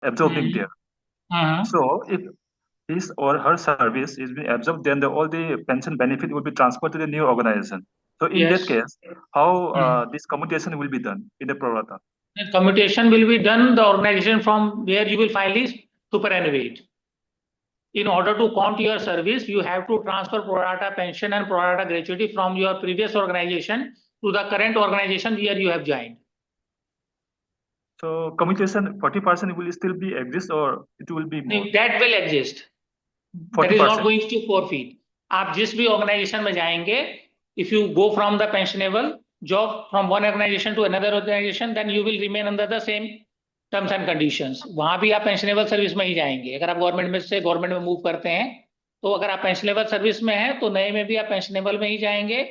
absorbing there. Uh-huh. So if his or her service is being absorbed, then all the pension benefit will be transferred to the new organization. So in that Yes. case, how Hmm. this commutation will be done in the prorata? The commutation will be done the organization from where you will finally superannuate. In order to count your service, you have to transfer pro rata pension and pro rata gratuity from your previous organization to the current organization where you have joined. So commutation 40% will still be exist or it will be more? That will exist. That is not 40%. going to forfeit. आप जिस भी organization में जाएंगे, if you go from the pensionable job from one organization to another organization, then you will remain under the same terms and conditions. वहां भी आप pensionable service में ही जाएंगे. अगर आप गवर्नमेंट में से गवर्नमेंट में मूव करते हैं, तो अगर आप pensionable सर्विस में हैं, तो नए में भी आप pensionable में ही जाएंगे.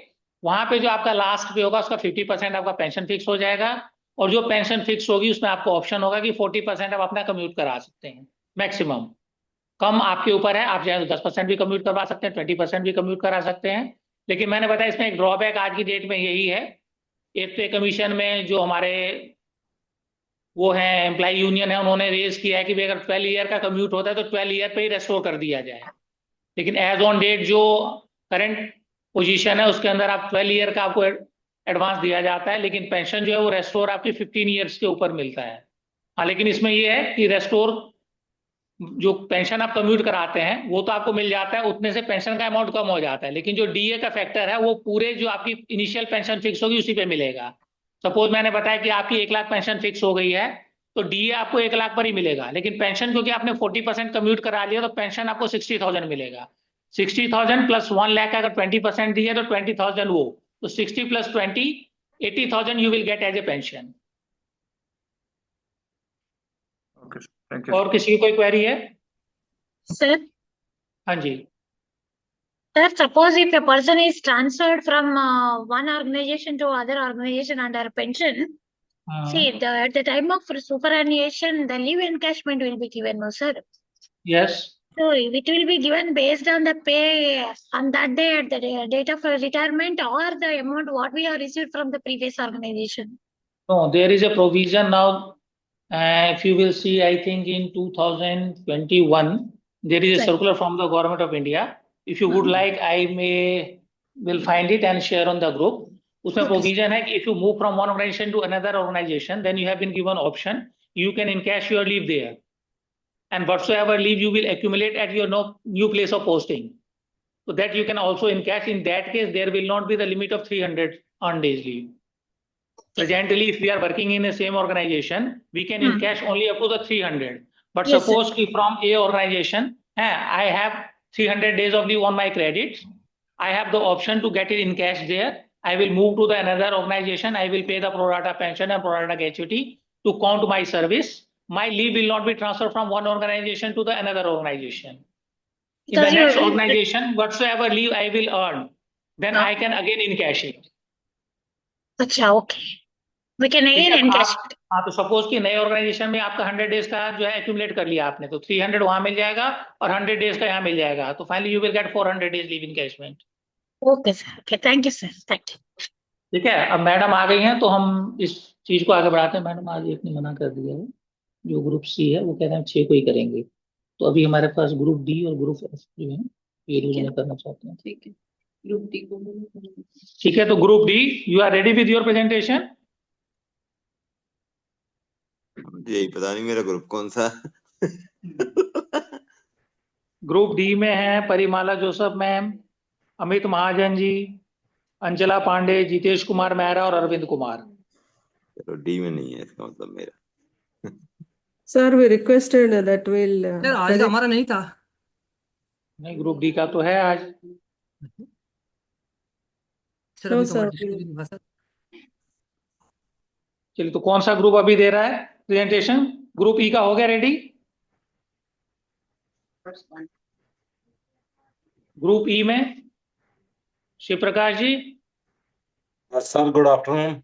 वहां पे जो आपका लास्ट पे होगा उसका 50% आपका पेंशन फिक्स हो जाएगा, और जो पेंशन फिक्स होगी उसमें आपको ऑप्शन होगा कि 40% आप अपना कम्यूट करा सकते हैं मैक्सिमम. कम आपके ऊपर है, आप चाहे तो 10% भी कम्यूट करवा सकते हैं, 20% भी कम्यूट करा सकते हैं. लेकिन मैंने बताया इसमें एक ड्रॉबैक आज की डेट में यही है. एक तो कमीशन में जो हमारे वो है एम्प्लॉय यूनियन है, उन्होंने रेज किया है कि अगर 12 ईयर का कम्यूट होता है तो 12 ईयर पे ही रेस्टोर कर दिया जाए. लेकिन एज ऑन डेट जो करंट पोजीशन है उसके अंदर आप 12 ईयर का आपको एडवांस दिया जाता है, लेकिन पेंशन जो है वो रेस्टोर आपकी 15 ईयर्स के ऊपर मिलता है. हाँ, लेकिन इसमें ये है कि रेस्टोर जो पेंशन आप कम्यूट कराते हैं वो तो आपको मिल जाता है, उतने से पेंशन का अमाउंट कम हो जाता है, लेकिन जो डीए का फैक्टर है वो पूरे जो आपकी इनिशियल पेंशन फिक्स होगी उसी पे मिलेगा. सपोज मैंने बताया कि आपकी 1 लाख पेंशन फिक्स हो गई है, तो डीए आपको 1 लाख पर ही मिलेगा, लेकिन पेंशन क्योंकि आपने 40% कम्यूट करा लिया तो पेंशन आपको 60,000 मिलेगा. 60,000 प्लस 1 लाख अगर 20% दी है तो 20,000 वो, तो 60 plus 20 80,000 you will get as a pension. Okay, thank you. और किसी की कोई क्वेरी है? Sir, हाँ जी. sir, suppose if a person is transferred from one organization to other organization under pension, see, at the time of superannuation, the leave encashment will be given, no, sir? Yes. So it will be given based on the pay on that day at the date of retirement, or the amount what we have received from the previous organization. No, there is a provision now. If you will see, I think in 2021, there is a Right. circular from the government of India. If you would like, I will find it and share on the group. उसमें Okay, provision है कि if you move from one organization to another organization, then you have been given option. You can encash your leave there, and whatsoever leave you will accumulate at your new place of posting, so that you can also encash. In that case, there will not be the limit of 300 on days leave. Presently, if we are working in the same organization, we can encash only up to the 300. But Yes, sir. suppose if from A organization, I have 300 days of leave on my credits, I have the option to get it in cash there. I will move to the another organization. I will pay the pro rata pension and pro rata gratuity to count my service. My leave will not be transferred from one organization to the another organization. In the Because you- next organization, whatsoever leave I will earn, then No. I can again encash it. Acha, okay. We can ठीक again है. encash आप it. हाँ, तो suppose कि नए organisation में आपका 100 days का जो है एक्यूमुलेट कर लिया आपने, तो 300 वहां मिल जाएगा और 100 डेज का यहाँ मिल जाएगा, तो finally you will gate 400 days leave encashment. Okay, sir. Okay, thank you, sir. Thank you. ठीक है. अब मैडम आ गई हैं तो हम इस चीज को आगे बढ़ाते हैं. मैडम आज एक ने मना कर दिया है, जो ग्रुप सी है वो कह रहे हैं 6 को ही करेंगे. तो अभी हमारे पास ग्रुप डी और ग्रुप एफ जो है ये रोज में करना चाहते हैं. ठीक है. ग्रुप डी को ठीक है. तो group D, you are ready with your presentation? यही पता नहीं मेरा ग्रुप कौन सा. ग्रुप डी में है परिमाला जोसफ मैम, अमित महाजन जी, अंजला पांडे, जितेश कुमार मेहरा और अरविंद कुमार. चलो डी में नहीं है इसका मतलब मेरा. Sir we requested that will sir आज का हमारा नहीं था. नहीं, ग्रुप डी का तो है आज. सर नो अभी तो हमारा सर डिस्कशन हुआ सर. चलिए, तो कौन सा ग्रुप अभी दे रहा है प्रेजेंटेशन? ग्रुप ई का हो गया रेडी? ग्रुप ई में Shiv Prakash ji, sir good afternoon.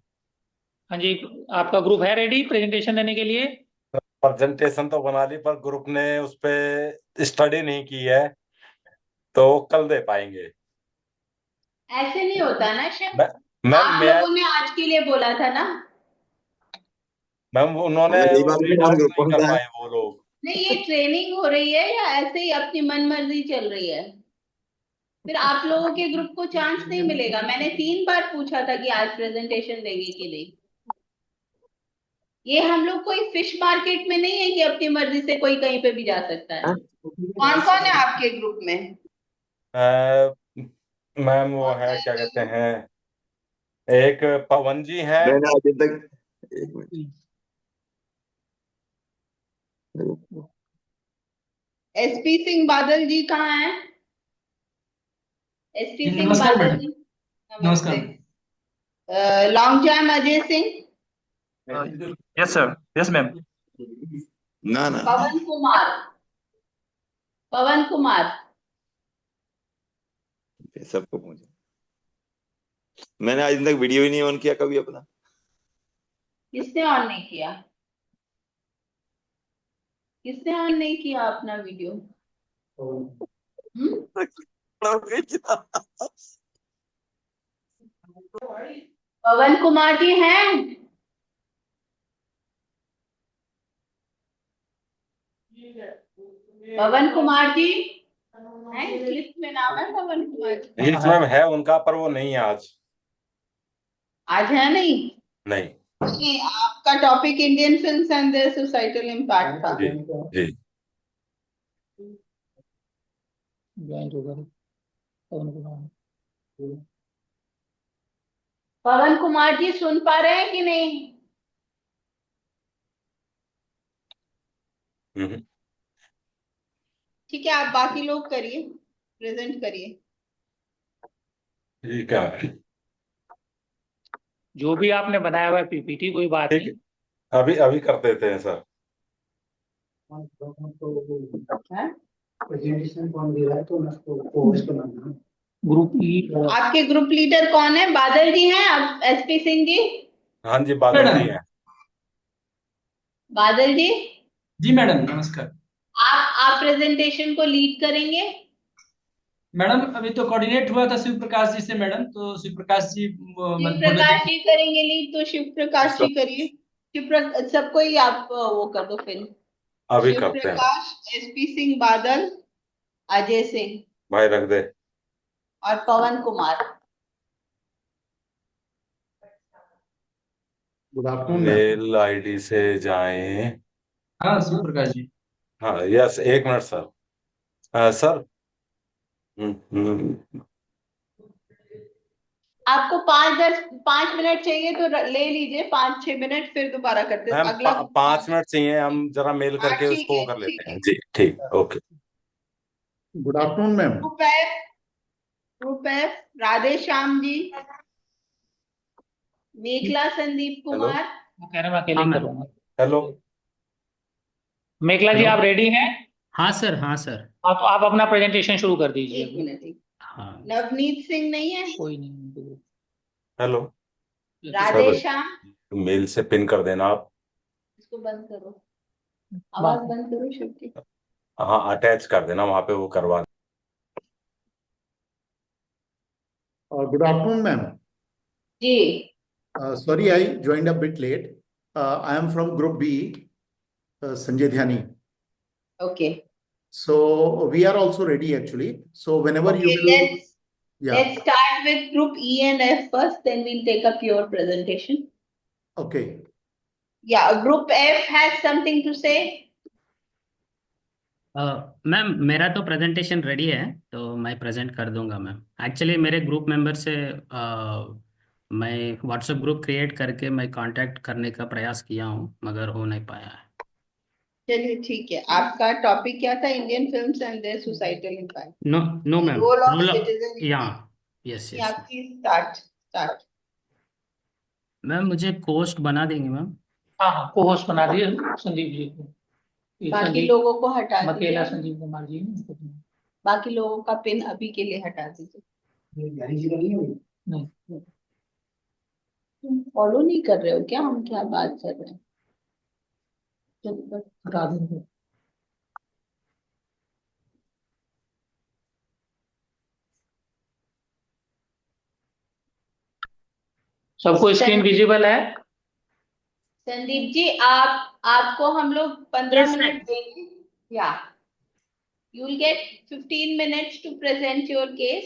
हाँ जी, आपका ग्रुप है रेडी प्रेजेंटेशन देने के लिए? प्रेजेंटेशन तो बना ली पर ग्रुप ने उस पे स्टडी नहीं की है, तो कल दे पाएंगे। ऐसे नहीं होता ना शिव। मैम आप मैं लोगों ने आज के लिए बोला था ना। मैम उन्होंने हमें नहीं मालूम रीड हमारा आउट ग्रुप नहीं कौन कर सा है। पाए वो लोग। नहीं, ये ट्रेनिंग हो रही है या ऐसे ही अपनी मन मर्जी चल रही है? फिर आप लोगों के ग्रुप को चांस नहीं मिलेगा। मैंने 3 बार पूछा था कि आज प्रेजेंटेशन देंगे कि नहीं। ये हम लोग कोई फिश मार्केट में नहीं है कि अपनी मर्जी से कोई कहीं पे भी जा सकता है। हाँ? कौन कौन है आपके ग्रुप में? अ, मैम वो कौन है सा क्या है कहते लोगों? हैं, एक पवन जी है। मैंने अभी तक एक मिनट एसपी सिंह बादल जी कहाँ है? एसपी सिंह नमस्कार बादल मैडम। जी, नमस्कार। नमस्ते। Long jam Ajay Singh, Yes, sir. Yes, ma'am. ना ना पवन कुमार, पवन कुमार। सबको पूछो। मैंने आज तक वीडियो ही नहीं ऑन किया कभी अपना। किसने ऑन नहीं किया? किसने ऑन नहीं किया अपना वीडियो? हम्म? पवन कुमार जी हैं? पवन कुमार जी हैं? इस लिस्ट में नाम है पवन कुमार जी? हील्स मैम है उनका, पर वो नहीं है आज। आज है नहीं? नहीं। नहीं, आपका topic Indian films and their societal impact था। जी जी। ज्वाइंट होगा पवन कुमार। पवन कुमार जी सुन पा रहे हैं कि नहीं? हम्म। ठीक है, आप बाकी लोग करिए, प्रेजेंट करिए। ठीक है, जो भी आपने बनाया हुआ है पीपीटी, कोई बात ठीक नहीं। है। अभी अभी कर देते हैं सर। हैं? ग्रुप ई। आपके ग्रुप लीडर कौन है? बादल जी हैं? अब एसपी सिंह जी? हाँ जी, बादल जी हैं। बादल जी, जी मैडम नमस्कार। आप प्रेजेंटेशन को लीड करेंगे? मैडम अभी तो कोऑर्डिनेट हुआ था शिव प्रकाश जी से मैडम, तो शिव प्रकाश जी शिव बोले थे। प्रकाश जी करेंगे लीड, तो शिव प्रकाश जी करिए। सबको ही आप वो कर दो फिर। अभी शिव करते हैं प्रकाश, एसपी सिंह बादल, अजय सिंह भाई, रख दे। और Pawan Kumar. Good afternoon ma'am. Mail ID से जाएं। हाँ शिव प्रकाश जी। हाँ यस, एक मिनट सर। सर। हम्म। आपको 5 मिनट चाहिए तो ले लीजिए, 5-6 मिनट, फिर दोबारा करते हैं मैम अगला। 5 मिनट चाहिए, हम जरा मेल हाँ करके ठीक उसको वो है, कर ठीक लेते है। हैं जी। ठीक, okay. Good afternoon ma'am. Group F Radhe Shyam ji, Mekhala Sandeep hello Kumar. वो कह रहे हैं मैं अकेले ही करूंगा। हेलो। मेघला जी, हेलो। आप रेडी हैं? हाँ सर, हाँ सर। हाँ, तो आप अपना प्रेजेंटेशन शुरू कर दीजिए। 1 मिनट। हाँ नवनीत सिंह नहीं है? कोई नहीं। Hello Radhe sir, Shyam, mail से पिन कर देना आप। इसको बंद करो, आवाज बंद करो शिव की। हाँ, अटैच कर देना वहां पे, वो करवा। Good afternoon ma'am. जी, Sorry, I joined a bit late. I am from Group B, Sanjay Dhyani. Okay So we are also ready actually. So whenever you okay, will, yeah, let's start with group E and F first, then we'll take up your presentation. okay. Yeah, group F has something to say. Ma'am मेरा तो presentation ready है, तो मैं present कर दूंगा ma'am. Actually मेरे group member से मैं व्हाट्सएप ग्रुप क्रिएट करके मैं कांटेक्ट करने का प्रयास किया हूँ, मगर हो नहीं पाया है। चलिए ठीक है, आपका टॉपिक क्या था? Indian films and their societal impact, no no ma'am, role of role. Citizen in या film. Yes yeah yes. Please start. Ma'am मुझे पोस्ट बना देंगे मैम। हाँ हाँ, को होस्ट बना दिए संदीप जी को। ये बाकी संदीप लोगों को हटा मकेला, दीजिए। संदीप कुमार जी ने। बाकी लोगों का पिन अभी के लिए हटा दीजिए। नहीं। तुम फॉलो नहीं कर रहे हो क्या, हम क्या बात कर रहे हैं? हटा देंगे। सबको स्क्रीन विजिबल है? संदीप जी, आपको हम लोग 15 Yes, sir. मिनट देंगे। Yeah you will get 15 minutes to present your case.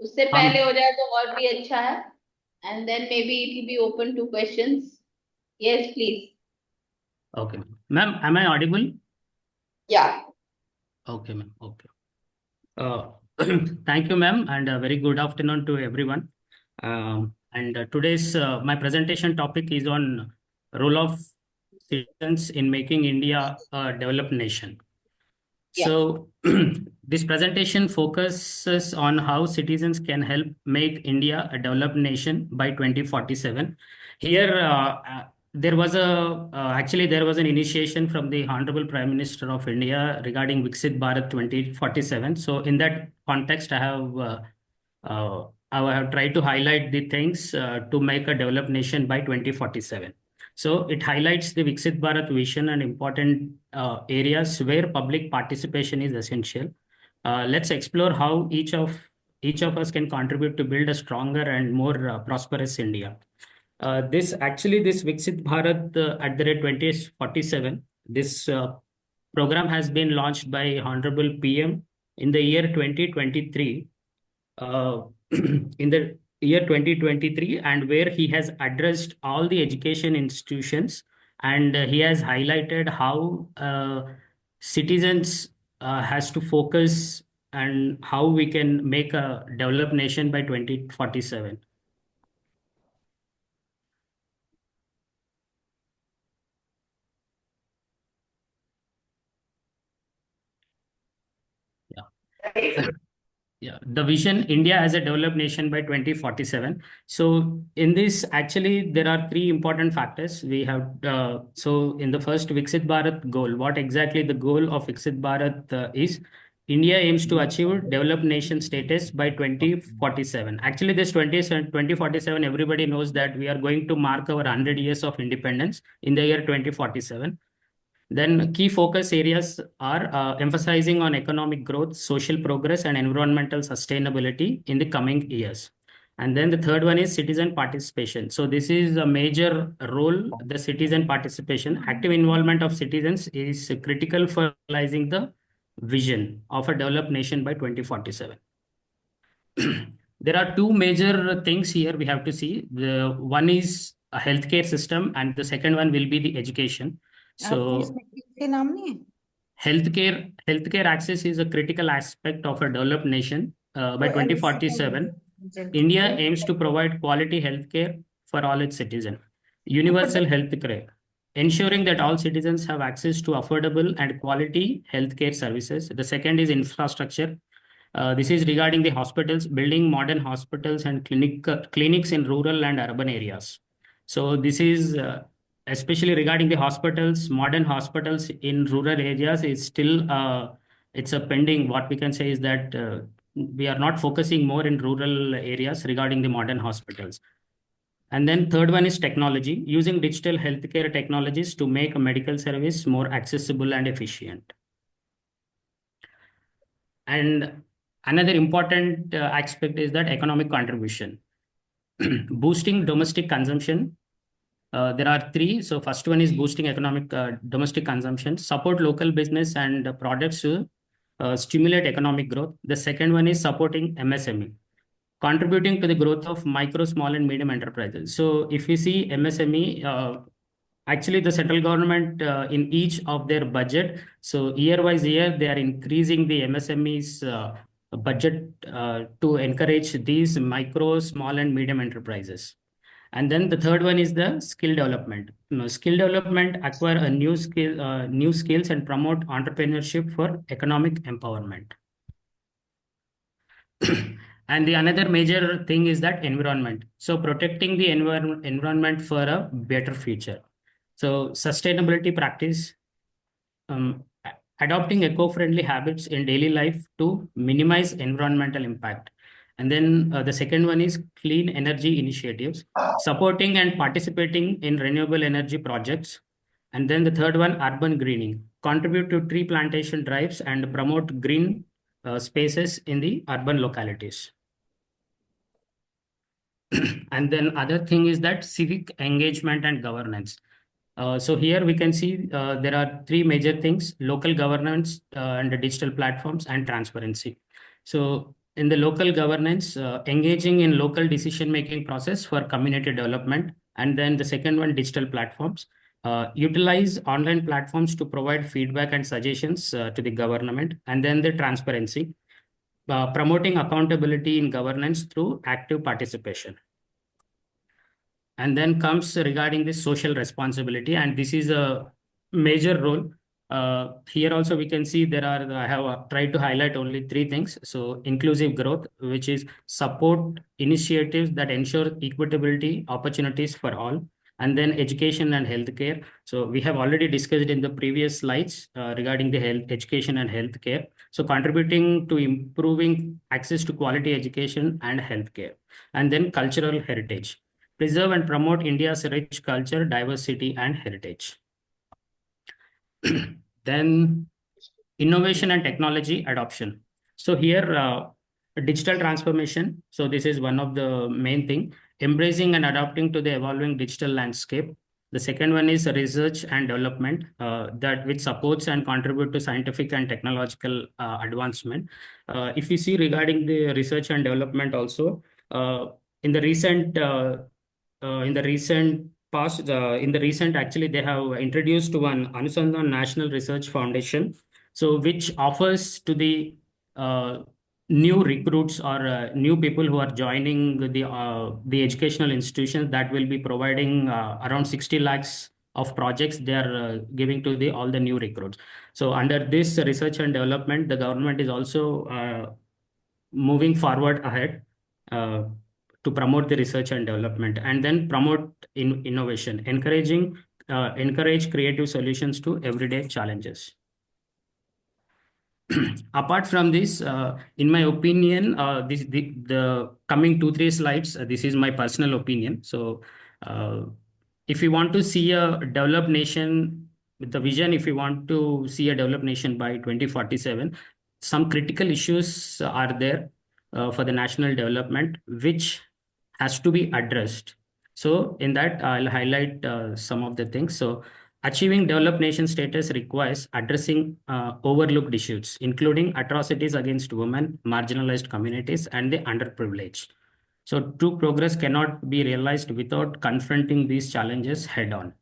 उससे पहले हो जाए तो और भी अच्छा है। And then maybe it will be open to questions. Yes please. Okay. Ma'am, am I audible? या Okay, ma'am. Okay. Uh, Thank you, ma'am, and a very good afternoon to everyone. And today's my presentation topic is on role of citizens in making India a developed nation. Yeah. So this presentation focuses on how citizens can help make India a developed nation by 2047. Here, there was actually there was an initiation from the Honorable Prime Minister of India regarding Viksit Bharat 2047. So in that context, I have tried to highlight the things to make a developed nation by 2047. So it highlights the Viksit Bharat vision and important areas where public participation is essential. Let's explore how each of us can contribute to build a stronger and more prosperous India. This Viksit Bharat at the rate 2047. This program has been launched by Honorable PM in the year 2023. In the year 2023, and where he has addressed all the education institutions, and he has highlighted how citizens has to focus and how we can make a developed nation by 2047. Yeah. Yeah, the vision India as a developed nation by 2047. So in this, actually, there are three important factors. We have, so in the first Viksit Bharat goal, what exactly the goal of Viksit Bharat is? India aims to achieve developed nation status by 2047. Actually, this 2047, everybody knows that we are going to mark our 100 years of independence in the year 2047. Then key focus areas are emphasizing on economic growth, social progress, and environmental sustainability in the coming years. And then the third one is citizen participation. So this is a major role, the citizen participation. Active involvement of citizens is critical for realizing the vision of a developed nation by 2047. There are two major things here we have to see. The one is a healthcare system, and the second one will be the education. So healthcare access is a critical aspect of a developed nation. By 2047, India aims to provide quality healthcare for all its citizens. Universal healthcare, ensuring that all citizens have access to affordable and quality healthcare services. The second is infrastructure. This is regarding the hospitals, building modern hospitals and clinics in rural and urban areas. So this is especially regarding the hospitals, modern hospitals in rural areas is still it's a pending. What we can say is that we are not focusing more in rural areas regarding the modern hospitals. And then third one is technology, using digital healthcare technologies to make a medical service more accessible and efficient. And another important aspect is that economic contribution, boosting domestic consumption. There are three. So first one is boosting economic domestic consumption, support local business and products to stimulate economic growth. The second one is supporting MSME, contributing to the growth of micro, small, and medium enterprises. So if you see MSME, actually the central government in each of their budget, so year by year, they are increasing the MSME's budget to encourage these micro, small, and medium enterprises. And then the third one is the skill development. Skill development, acquire a new new skills and promote entrepreneurship for economic empowerment. And the another major thing is that environment. So protecting the environment for a better future. So sustainability practice, adopting eco-friendly habits in daily life to minimize environmental impact. And then the second one is clean energy initiatives, supporting and participating in renewable energy projects. And then the third one, urban greening, contribute to tree plantation drives and promote green spaces in the urban localities. And then other thing is that civic engagement and governance. So here we can see there are three major things: local governance and the digital platforms and transparency. So in the local governance, engaging in local decision-making process for community development. And then the second one, digital platforms. Utilize online platforms to provide feedback and suggestions to the government. And then the transparency, promoting accountability in governance through active participation. And then comes regarding the social responsibility, and this is a major role. Here also we can see there are, I have tried to highlight only three things. So inclusive growth, which is support initiatives that ensure equitability opportunities for all. And then education and healthcare. So we have already discussed in the previous slides regarding the health, education and healthcare. So contributing to improving access to quality education and healthcare. And then cultural heritage, preserve and promote India's rich culture, diversity, and heritage. Then innovation and technology adoption. So here, digital transformation. So this is one of the main thing, embracing and adapting to the evolving digital landscape. The second one is research and development, that which supports and contribute to scientific and technological advancement. If you see regarding the research and development also, in the recent past, actually, they have introduced one Anusandhan National Research Foundation, so which offers to the new recruits or new people who are joining the educational institutions, that will be providing around 60 lakhs of projects they are giving to the all the new recruits. So under this research and development, the government is also moving forward ahead to promote the research and development, and then promote innovation, encourage creative solutions to everyday challenges. Apart from this, in my opinion, the coming 2-3 slides, this is my personal opinion. So if you want to see a developed nation with the vision, if you want to see a developed nation by 2047, some critical issues are there for the national development, which has to be addressed. So in that, I'll highlight some of the things. So achieving developed nation status requires addressing overlooked issues, including atrocities against women, marginalized communities, and the underprivileged. So true progress cannot be realized without confronting these challenges head on.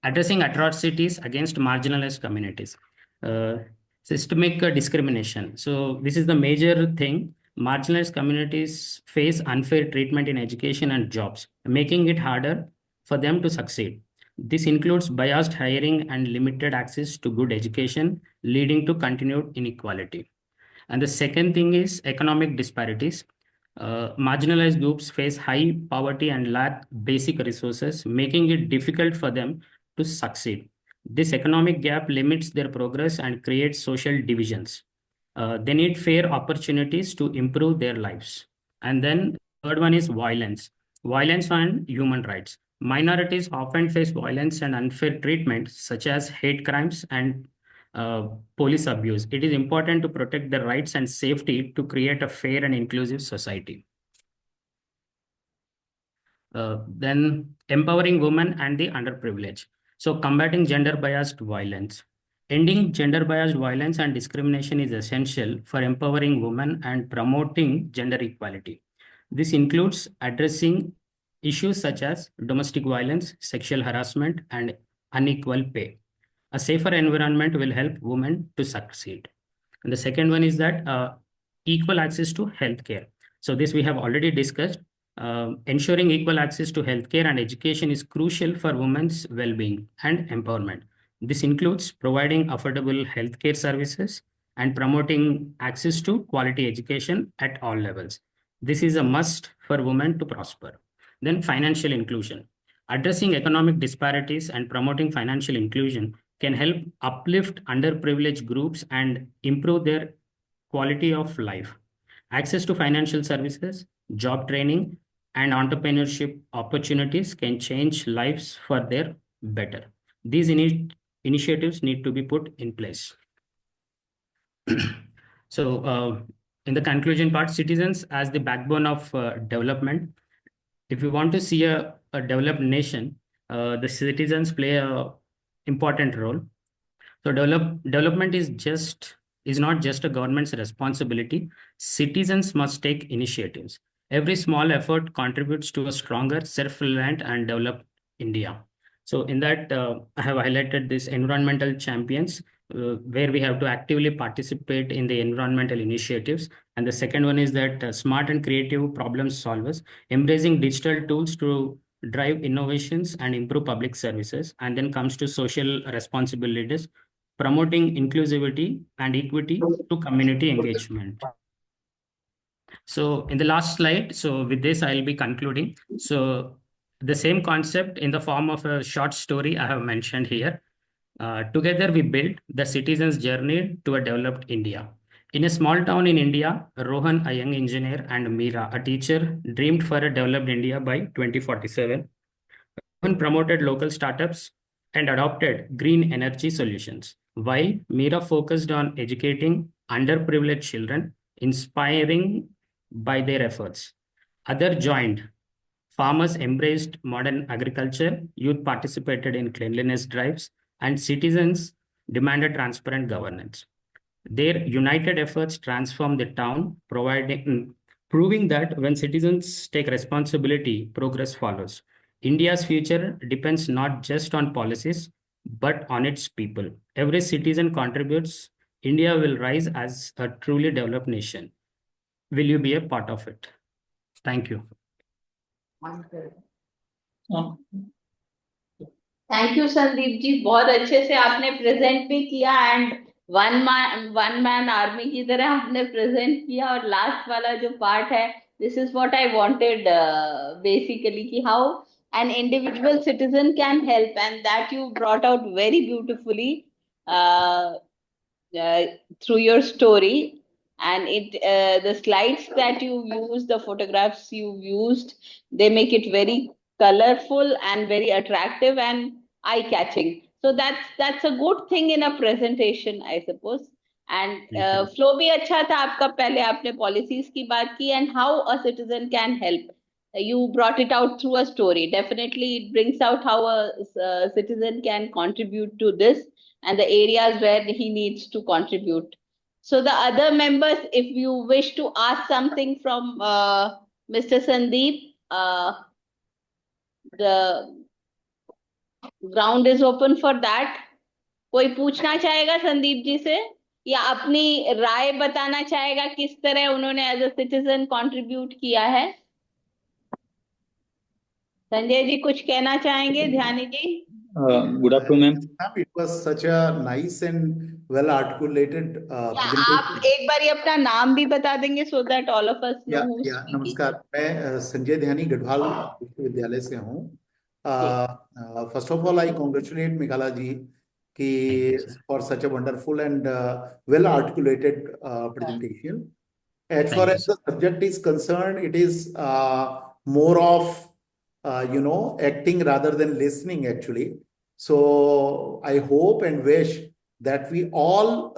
Addressing atrocities against marginalized communities. Systemic discrimination. So this is the major thing. Marginalized communities face unfair treatment in education and jobs, making it harder for them to succeed. This includes biased hiring and limited access to good education, leading to continued inequality. And the second thing is economic disparities. Marginalized groups face high poverty and lack basic resources, making it difficult for them to succeed. This economic gap limits their progress and creates social divisions. They need fair opportunities to improve their lives. And then third one is violence. Violence on human rights. Minorities often face violence and unfair treatment, such as hate crimes and police abuse. It is important to protect their rights and safety to create a fair and inclusive society. Then empowering women and the underprivileged. So combating gender-biased violence. Ending gender-biased violence and discrimination is essential for empowering women and promoting gender equality. This includes addressing issues such as domestic violence, sexual harassment, and unequal pay. A safer environment will help women to succeed. And the second one is that equal access to healthcare. So this we have already discussed. Ensuring equal access to healthcare and education is crucial for women's well-being and empowerment. This includes providing affordable healthcare services and promoting access to quality education at all levels. This is a must for women to prosper. Then financial inclusion. Addressing economic disparities and promoting financial inclusion can help uplift underprivileged groups and improve their quality of life. Access to financial services, job training, and entrepreneurship opportunities can change lives for their better. These initiatives need to be put in place. So, in the conclusion part, citizens as the backbone of development. If you want to see a developed nation, the citizens play a important role. So development is not just a government's responsibility. Citizens must take initiatives. Every small effort contributes to a stronger, self-reliant, and developed India. So in that, I have highlighted this environmental champions, where we have to actively participate in the environmental initiatives. And the second one is that smart and creative problem solvers, embracing digital tools to drive innovations and improve public services. And then comes to social responsibilities, promoting inclusivity and equity to community engagement. So in the last slide, so with this, I'll be concluding. So the same concept in the form of a short story I have mentioned here. Together we built the citizens' journey to a developed India. In a small town in India, Rohan, a young engineer, and Meera, a teacher, dreamed for a developed India by 2047. Rohan promoted local startups and adopted green energy solutions, while Meera focused on educating underprivileged children, inspiring by their efforts. Others joined. Farmers embraced modern agriculture, youth participated in cleanliness drives, and citizens demanded transparent governance. Their united efforts transformed the town, proving that when citizens take responsibility, progress follows. India's future depends not just on policies, but on its people. Every citizen contributes. India will rise as a truly developed nation. Will you be a part of it? Thank you. Thank you Sandeep ji, बहुत अच्छे से आपने present भी किया and one man army की तरह आपने present किया. और लास्ट वाला जो पार्ट है, this is what I wanted basically, कि how an individual citizen can help, and that you brought out very beautifully through your story. And the slides that you used, the photographs you used, they make it very colorful and very attractive and eye catching. So that's a good thing in a presentation, I suppose. And flow भी अच्छा था आपका. पहले आपने policies की बात की and how a citizen can help. You brought it out through a story. Definitely it brings out how a citizen can contribute to this and the areas where he needs to contribute. So the other members, if you wish to ask something from Mr. Sandeep, the ground is open for that. कोई पूछना चाहेगा संदीप जी से, या अपनी राय बताना चाहेगा किस तरह उन्होंने एज अ सिटीजन कंट्रीब्यूट किया है? संजय जी कुछ कहना चाहेंगे? ध्यानी जी? Good afternoon, ma'am. It was such a nice and well articulated presentation. आप एक बार अपना नाम भी बता देंगे so that all of us know who's speaking. नमस्कार, मैं संजय ध्यानी गढ़वाल विश्वविद्यालय से हूँ. First of all, I congratulate Meghala ji for such a wonderful and well articulated presentation. As far as the subject is concerned, it is more of acting rather than listening, actually. So I hope and wish that we all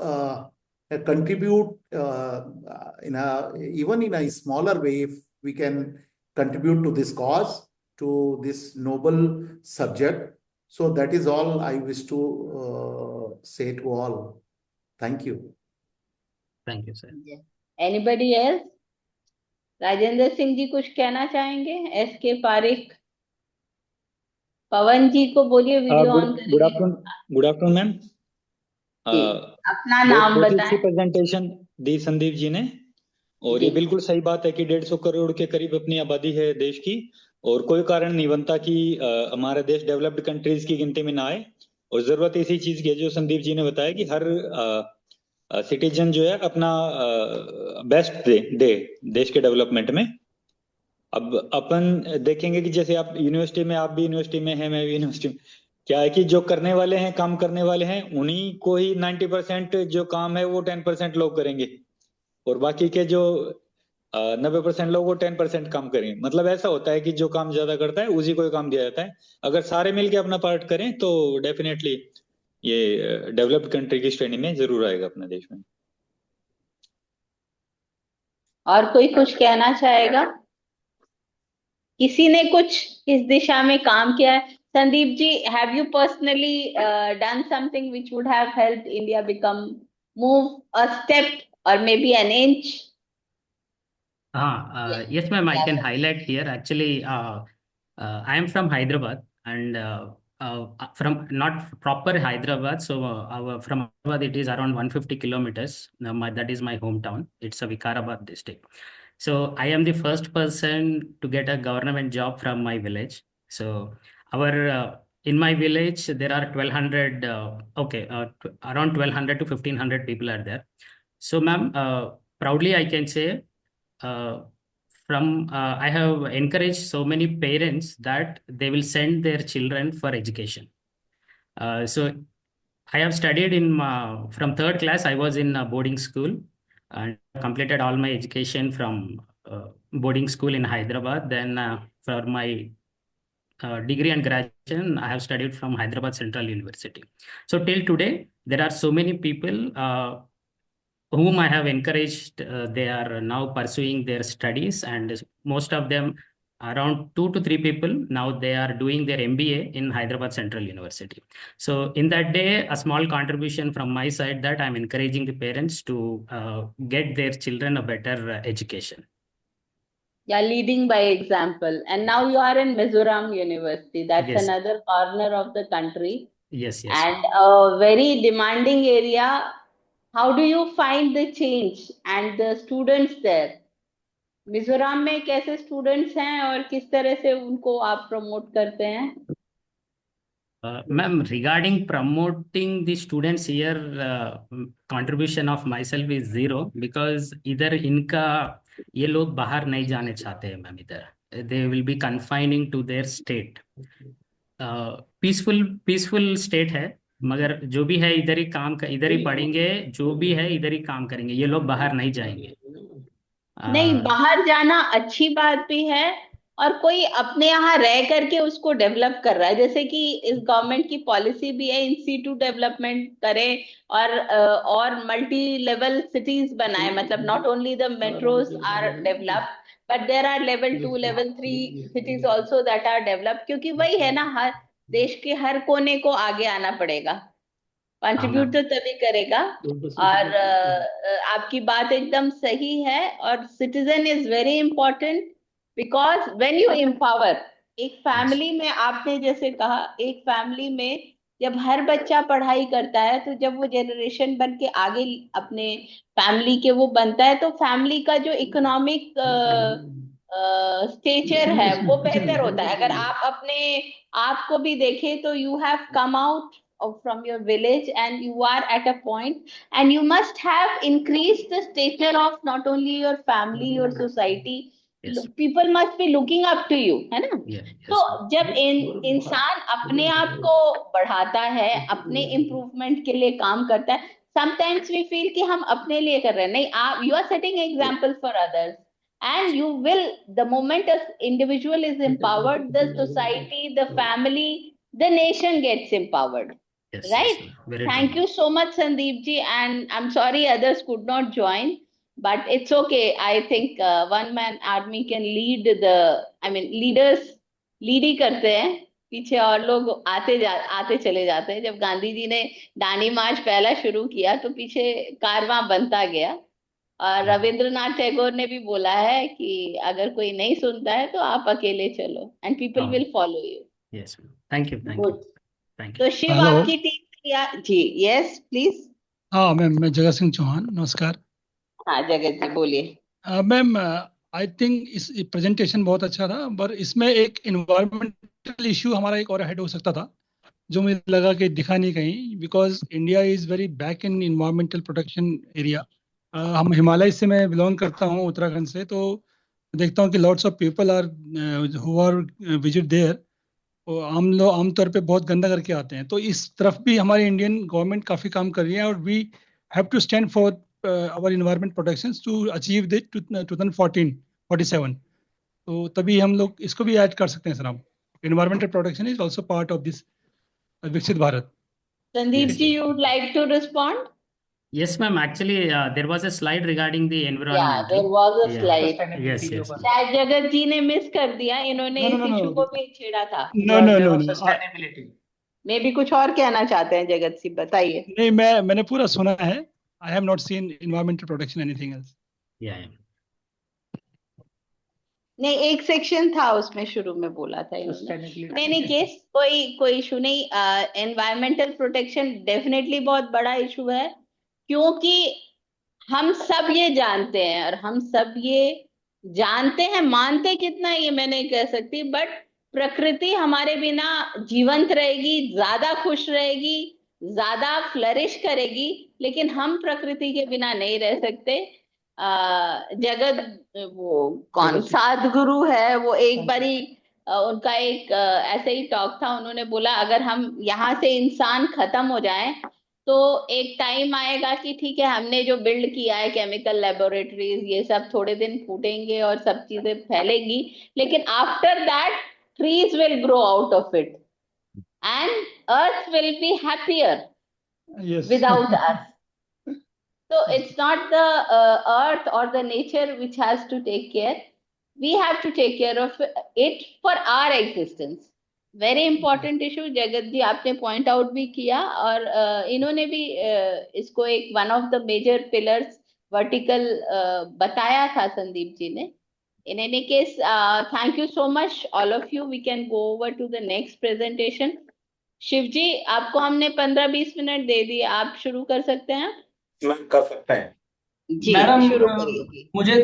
contribute even in a smaller way, if we can contribute to this cause, to this noble subject. So that is all I wish to say to all. Thank you. Thank you, sir. Anybody else? Rajendra Singh ji कुछ कहना चाहेंगे? SK Pareek, पवन जी को बोलिए, video on करिए. Good afternoon ma'am. अपना नाम बताएं. अच्छी प्रेजेंटेशन दी संदीप जी ने, और ये बिल्कुल सही बात है कि 150 करोड़ के करीब अपनी आबादी है देश की, और कोई कारण नहीं बनता कि हमारा देश डेवलप्ड कंट्रीज की गिनती में ना आए. और जरूरत इसी चीज की है जो संदीप जी ने बताया कि हर सिटीजन जो है अपना बेस्ट दे देश के डेवलपमेंट में. अब अपन देखेंगे कि जैसे आप यूनिवर्सिटी में, आप भी यूनिवर्सिटी में हैं, मैं भी यूनिवर्सिटी में, क्या है कि जो करने वाले हैं, काम करने वाले हैं, उन्हीं को ही 90% जो काम है वो 10% लोग करेंगे. और बाकी के जो 90% लोग वो 10% काम करें। मतलब ऐसा होता है कि जो काम ज्यादा करता है उसी को काम दिया जाता है। अगर सारे मिलके अपना पार्ट करें तो डेफिनेटली ये डेवलप्ड कंट्री की श्रेणी में जरूर आएगा अपने देश में। और कोई कुछ कहना चाहेगा? किसी ने कुछ इस दिशा में काम किया है? Sandeep ji, have you personally done something which would have helped India become move a step और maybe an inch? Yes, ma'am, I can highlight here. Actually, I am from Hyderabad and from not proper Hyderabad. So, from Hyderabad, it is around 150 kilometers. That is my hometown. It's a Vikarabad district. So, I am the first person to get a government job from my village. So, in my village, there are 1200, around 1200 to 1500 people are there. So, ma'am, proudly I can say, uh, I have encouraged so many parents that they will send their children for education. So I have studied from third class. I was in a boarding school and completed all my education from boarding school in Hyderabad. Then for my degree and graduation, I have studied from Hyderabad Central University. So till today, there are so many people whom I have encouraged. They are now pursuing their studies, and most of them, around 2 to 3 people, now they are doing their MBA in Hyderabad Central University. So in that day, a small contribution from my side that I'm encouraging the parents to get their children a better education. Yeah, leading by example. And now you are in Mizoram University. That's Yes. another corner of the country. Yes, yes. And a very demanding area. How do you find the change and the students there? Mizoram में कैसे students हैं और किस तरह से उनको आप promote करते हैं? Ma'am, regarding promoting the students here, contribution of myself is zero because इधर इनका ये लोग बाहर नहीं जाने चाहते हैं मैम इधर. They will be confining to their state. Peaceful state है, मगर जो भी है इधर ही पढ़ेंगे, जो भी है इधर ही काम करेंगे. ये लोग बाहर नहीं जाएंगे. नहीं, बाहर जाना अच्छी बात भी है और कोई अपने यहाँ रह करके उसको डेवलप कर रहा है. जैसे कि इस गवर्नमेंट की पॉलिसी भी है इन situ डेवलपमेंट करें और मल्टी लेवल सिटीज बनाए. मतलब not only the metros are developed but there are level 2 level 3 cities also that are developed. क्योंकि वही है ना, हर देश के हर कोने को आगे आना पड़ेगा. कंट्रीब्यूट तो तभी करेगा. और आपकी बात एकदम सही है. और citizen is very important because when you empower एक फैमिली में, आपने जैसे कहा, एक फैमिली में जब हर बच्चा पढ़ाई करता है तो जब वो जनरेशन बन के आगे अपने फैमिली के वो बनता है तो फैमिली का जो इकोनॉमिक स्टेचर है वो बेहतर होता है. अगर आप अपने आप को भी देखें तो you have come out from your village and you are at a point and you must have increased the stature of not only your family, your society. Yes. People must be looking up to you, है ना? Yeah, yes. तो जब इंसान अपने आप को बढ़ाता है, अपने इम्प्रूवमेंट के लिए काम करता है, sometimes we feel कि हम अपने लिए कर रहे हैं. नहीं, आप you are setting example for others and you will, the moment an individual is empowered, the society, the family, the nation gets empowered. Yes, right? Yes, Thank you so much, Sandeep ji, and I'm sorry others could not join, but it's okay. I think one man army can lead leaders lead ही करते हैं, पीछे और लोग आते चले जाते हैं. जब गांधी जी ने दांडी मार्च पहला शुरू किया तो पीछे कारवां बनता गया. और रविंद्रनाथ टैगोर ने भी बोला है कि अगर कोई नहीं सुनता है तो आप अकेले चलो and people will follow you. Yes, thank you. Good. तो शिव आपकी टीम जी. Yes please. हाँ मैम, मैं जगत सिंह चौहान, नमस्कार. हाँ जगत जी बोलिए. मैम, आई थिंक इस प्रेजेंटेशन बहुत अच्छा था, पर इसमें एक इन्वायरमेंटल इशू हमारा एक और ऐड हो सकता था जो मुझे लगा कि दिखा नहीं कहीं, because India is very back in environmental protection area. हम हिमालय से, मैं बिलोंग करता हूँ उत्तराखंड से, तो देखता हूँ कि lots of people who are visit there, आमतौर पे बहुत गंदा करके आते हैं. तो इस तरफ भी हमारी इंडियन गवर्नमेंट काफ़ी काम कर रही है और we have to stand for our environment protections to achieve the 2047. तो तभी हम लोग इसको भी ऐड कर सकते हैं सर हम. Environmental protection is also part of this Viksit Bharat. Sandeep ji, you would like to respond? Yes, ma'am. Actually, there was a slide regarding the environment. Yeah, there was a slide. Yes, yes. शायद जगत जी ने miss कर दिया, इन्होंने No, इस no, no, issue no. को भी छेड़ा था. No. Sustainability. मे भी कुछ और कहना चाहते हैं जगत जी, बताइए. नहीं, मैंने पूरा सुना है. I have not seen environmental protection anything else. Yeah. नहीं, एक सेक्शन था उसमें शुरू में बोला था इन्होंने. नहीं केस कोई इशू नहीं. एनवायरमेंटल प्रोटेक्शन डेफिनेटली बहुत बड़ा इशू है, क्योंकि हम सब ये जानते हैं, और हम सब ये जानते हैं, मानते कितना ये मैं नहीं कह सकती, बट प्रकृति हमारे बिना जीवंत रहेगी, ज्यादा खुश रहेगी, ज्यादा फ्लरिश करेगी, लेकिन हम प्रकृति के बिना नहीं रह सकते. जगत वो कौन साधगुरु है, वो एक बारी उनका एक ऐसे ही टॉक था, उन्होंने बोला अगर हम यहाँ से इंसान खत्म हो जाए तो एक टाइम आएगा कि ठीक है, हमने जो बिल्ड किया है केमिकल लेबोरेटरीज, ये सब थोड़े दिन फूटेंगे और सब चीजें फैलेंगी, लेकिन after that trees will grow out of it and earth will be happier without us. So it's not the earth or the nature which has to take care. We have to take care of it for our existence. Very important issue. जगत जी आपने point out भी किया, और इन्होंने भी इसको एक one of the major pillars vertical बताया था संदीप जी ने. In any case, thank you so much all of you. We can go over to the next presentation. Shiv जी, आपको हमने 15-20 मिनट दे दिए, आप शुरू कर सकते हैं. मैम कर सकते हैं जी, मैडम. शुरू करिए. मुझे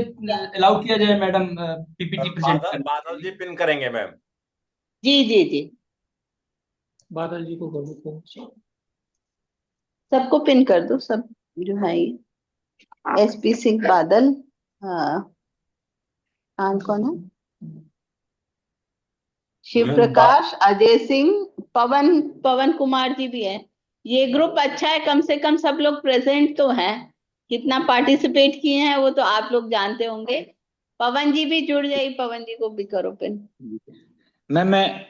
अलाउ किया जाए मैडम पीपीटी प्रेजेंट करने. बादल जी पिन करेंगे मैम. जी. बादल जी को कर दो, सबको पिन कर दो, सब जो है ये. एसपी सिंह बादल. हाँ, कौन है? शिव प्रकाश, अजय सिंह, पवन कुमार जी भी है. ये ग्रुप अच्छा है, कम से कम सब लोग प्रेजेंट तो हैं. कितना पार्टिसिपेट किए हैं वो तो आप लोग जानते होंगे. पवन जी भी जुड़ जाइए, पवन जी को भी करो पिन. मैं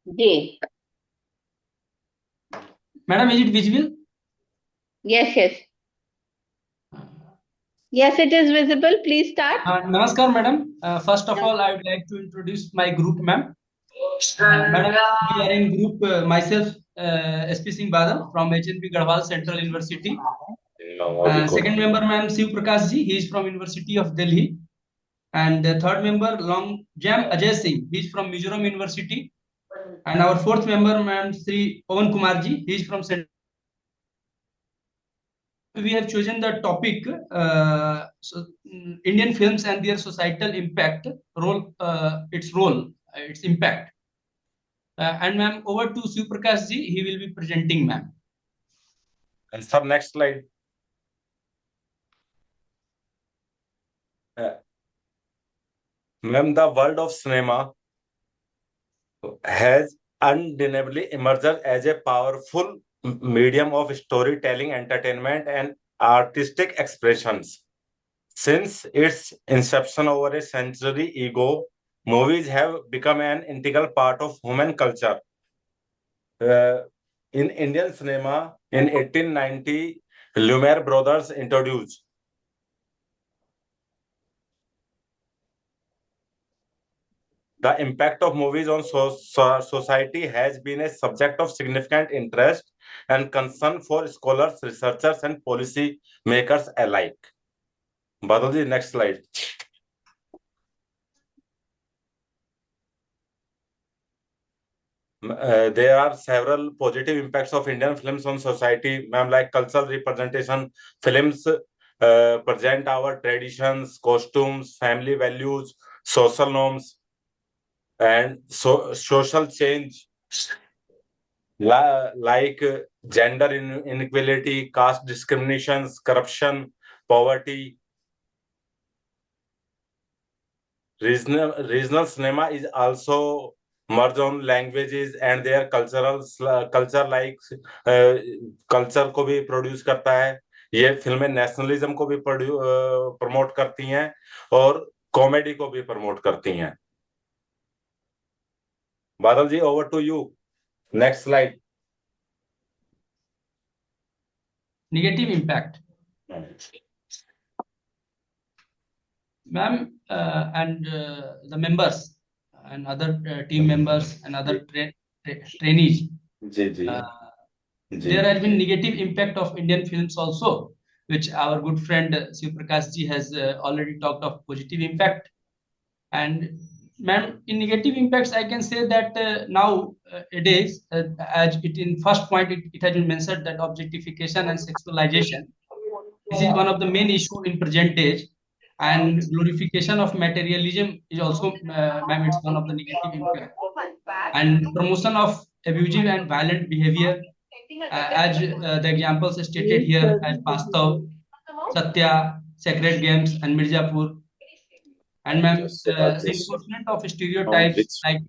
जी. Madam, is it visible? Yes, it is visible. Please start. Namaskar, madam. First of all, I would like to introduce my group, ma'am. Madam, we are in group, myself, SP Singh Badal from HNP Garhwal Central University. Second member, ma'am, Shiv Prakash ji, he is from University of Delhi. And the third member, Long Jam Ajay Singh, he is from Mizoram University. And our fourth member, ma'am, Sri Pawan Kumar ji, he is from Central. We have chosen the topic Indian films and their societal impact, its impact. And ma'am, over to Shiv Prakash ji, he will be presenting, ma'am. And sir, next slide. Ma'am, the world of cinema has undeniably emerged as a powerful medium of storytelling, entertainment, and artistic expressions. Since its inception over a century ago, movies have become an integral part of human culture. In Indian cinema, in 1890, Lumiere brothers introduced the impact of movies on society has been a subject of significant interest and concern for scholars, researchers, and policy makers alike. Badalji, next slide. There are several positive impacts of Indian films on society, ma'am, like cultural representation. Films present our traditions, costumes, family values, social norms, and social change, like gender inequality, caste discriminations, corruption, poverty. Regional cinema is also merge on languages and their culture like culture को भी produce करता है। ये फिल्में nationalism को भी promote करती हैं और कॉमेडी को भी प्रमोट करती हैं। Badal ji, over to you. Next slide. Negative impact. Ma'am, and the members and other team members and other trainees, there has been negative impact of Indian films also, which our good friend Shiv Prakash ji has already talked of positive impact. And ma'am, in negative impacts, I can say that nowadays, as it in first point, it has been mentioned that objectification and sexualization. This is one of the main issue in present age, and glorification of materialism is also, ma'am, it's one of the negative impact. And promotion of abusive and violent behavior, as the examples stated here, as Pastav, Satya, Sacred Games, and Mirzapur. And ma'am, reinforcement of stereotypes like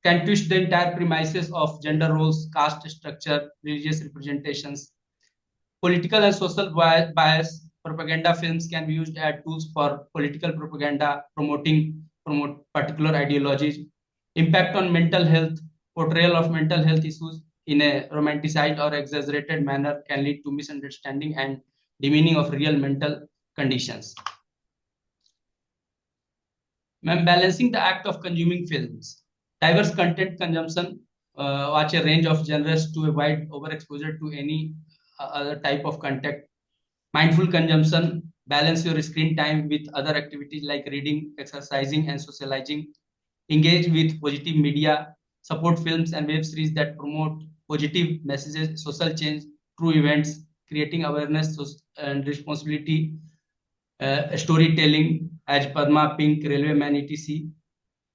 can twist the entire premises of gender roles, caste structure, religious representations. Political and social bias. Propaganda films can be used as tools for political propaganda, promote particular ideologies. Impact on mental health. Portrayal of mental health issues in a romanticized or exaggerated manner can lead to misunderstanding and demeaning of real mental conditions. Ma'am, balancing the act of consuming films. Diverse content consumption, watch a range of genres to avoid overexposure to any other type of content. Mindful consumption, balance your screen time with other activities like reading, exercising, and socializing. Engage with positive media, support films and web series that promote positive messages, social change, true events, creating awareness and responsibility, storytelling as Padma, Pink, Railwayman, etc.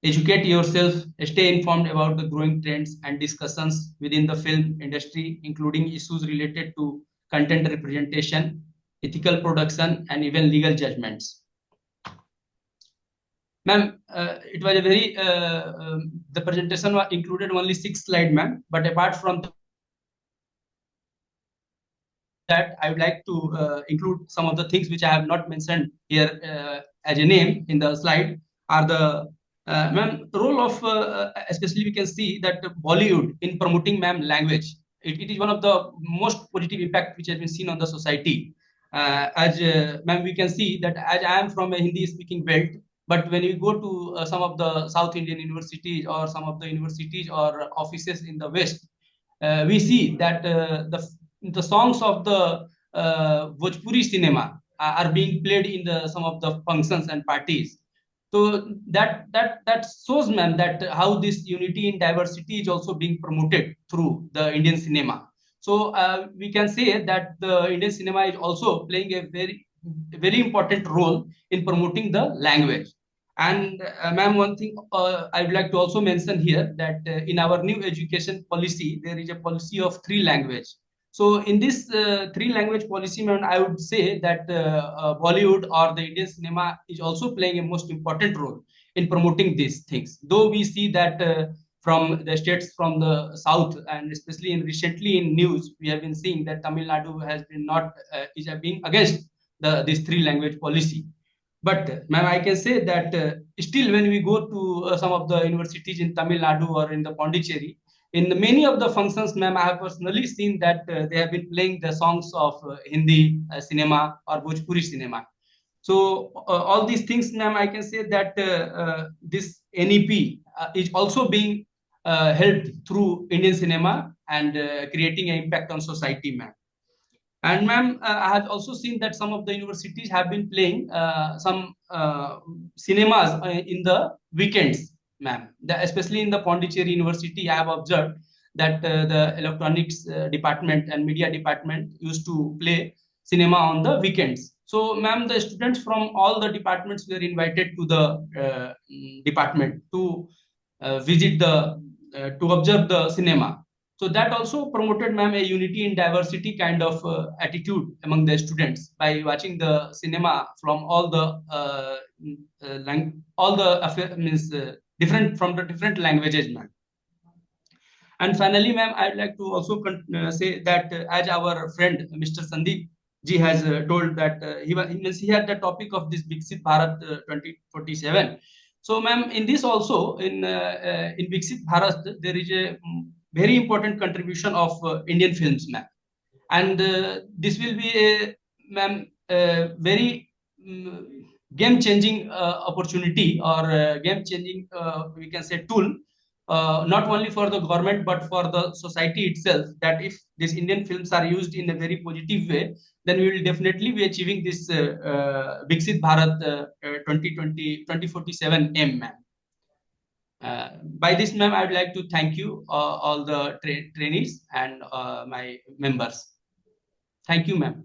Educate yourself, stay informed about the growing trends and discussions within the film industry, including issues related to content representation, ethical production, and even legal judgments. Ma'am, it was a very, the presentation was included only 6 slides, ma'am, but apart from that, I would like to include some of the things which I have not mentioned here as a name in the slide are the ma'am, role of especially we can see that Bollywood in promoting ma'am language. It is one of the most positive impact which has been seen on the society. As ma'am, we can see that as I am from a Hindi speaking belt, but when you go to some of the South Indian universities or some of the universities or offices in the West, we see that the songs of the Bhojpuri cinema are being played in some of the functions and parties. So that shows, ma'am, that how this unity in diversity is also being promoted through the Indian cinema. So we can say that the Indian cinema is also playing a very important role in promoting the language. And ma'am, one thing I would like to also mention here that in our new education policy, there is a policy of 3 language. So in this 3 language policy, ma'am, I would say that Bollywood or the Indian cinema is also playing a most important role in promoting these things. Though we see that from the states from the south, and especially recently in news, we have been seeing that Tamil Nadu has been is being against this 3 language policy. But ma'am, I can say that still when we go to some of the universities in Tamil Nadu or in the Pondicherry, in many of the functions, ma'am, I have personally seen that they have been playing the songs of Hindi cinema or Bhojpuri cinema. So all these things, ma'am, I can say that this NEP is also being helped through Indian cinema and creating an impact on society, ma'am. And ma'am, I have also seen that some of the universities have been playing some cinemas in the weekends, ma'am. Especially in the Pondicherry University, I have observed that the electronics department and media department used to play cinema on the weekends. So, ma'am, the students from all the departments were invited to the department to visit to observe the cinema. So that also promoted, ma'am, a unity in diversity kind of attitude among the students by watching the cinema from all the all the affair means different from the different languages, ma'am. And finally, ma'am, I'd like to also say that as our friend Mr. Sandeep ji has told that he had the topic of this Viksit Bharat 2047. So, ma'am, in this also in Viksit Bharat there is a very important contribution of Indian films, ma'am, and this will be a, ma'am, very game-changing opportunity or game-changing we can say tool, not only for the government but for the society itself, that if these Indian films are used in a very positive way, then we will definitely be achieving this Viksit Bharat 2047 aim, ma'am. By this, ma'am, I would like to thank you all the trainees and my members. Thank you, ma'am.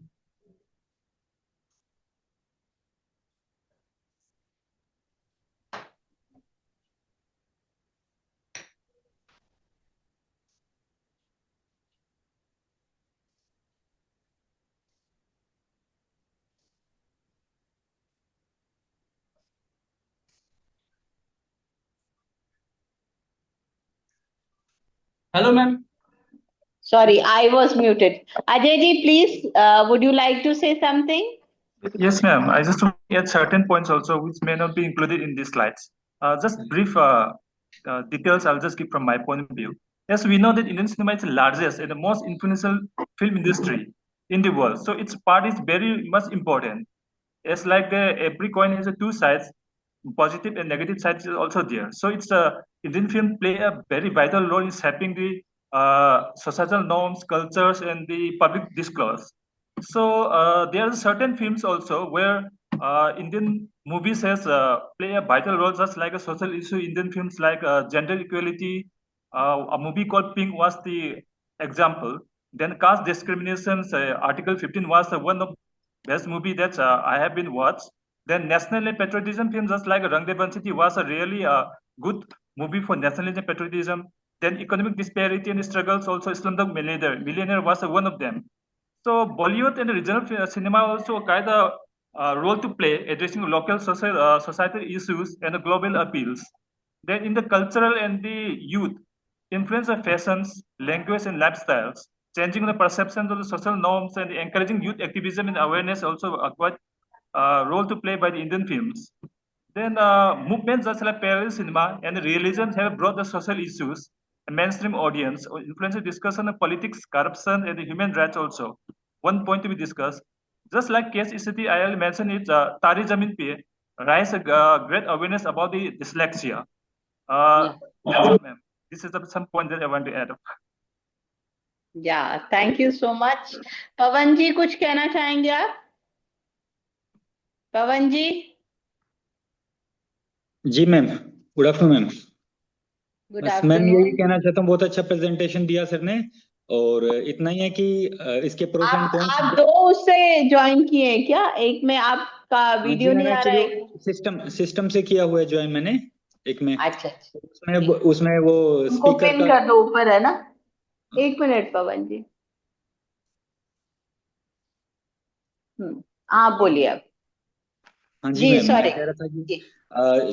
Hello, ma'am. Sorry, I was muted. Ajay ji, please, would you like to say something? Yes, ma'am. I just want to add certain points also which may not be included in these slides. Just brief details I'll just give from my point of view. Yes, we know that Indian cinema is the largest and the most influential film industry in the world. So its part is very much important. It's like every coin has two sides, positive and negative sides is also there. So it's Indian film play a very vital role in shaping the societal norms, cultures, and the public discourse. So there are certain films also where Indian movies has play a vital role, just like a social issue. Indian films like gender equality, a movie called Pink was the example. Then caste discriminations, Article 15 was one of best movie that I have been watched. Then national and patriotism films just like Rang De Bansi was a really good movie for nationalism and patriotism. Then economic disparity and struggles also Slumdog Millionaire was one of them. So Bollywood and regional cinema also kind of role to play addressing local societal issues and global appeals. Then in the cultural and the youth, influence of fashions, language and lifestyles, changing the perceptions of the social norms and encouraging youth activism and awareness also a quite role to play by the Indian films. Then movements such like parallel cinema and realism have brought the social issues, a mainstream audience, or influential discussion of politics, corruption, and the human rights also. One point to be discussed. Just like case study I will mention it, Tari Jamin Pe raise a great awareness about the dyslexia. That's all, ma'am. This is some point that I want to add up. Yeah, thank you so much. Pawan ji कुछ कहना चाहेंगे आप? पवन जी? जी ma'am, good afternoon ma'am. Good बस ma'am यही afternoon. कहना चाहता हूँ, बहुत अच्छा प्रेजेंटेशन दिया सर ने, और इतना ही है कि इसके प्रोस एंड कॉन्स। आप दो उससे ज्वाइन किए हैं क्या? एक में आपका वीडियो नहीं आ रहा है? सिस्टम से किया हुआ है ज्वाइन मैंने, एक में। अच्छा, उसमें वो स्पीकर पिन कर दो, ऊपर है ना। एक मिनट पवन जी, आप बोलिए अब। हाँ जी मैम, मैं कह रहा था कि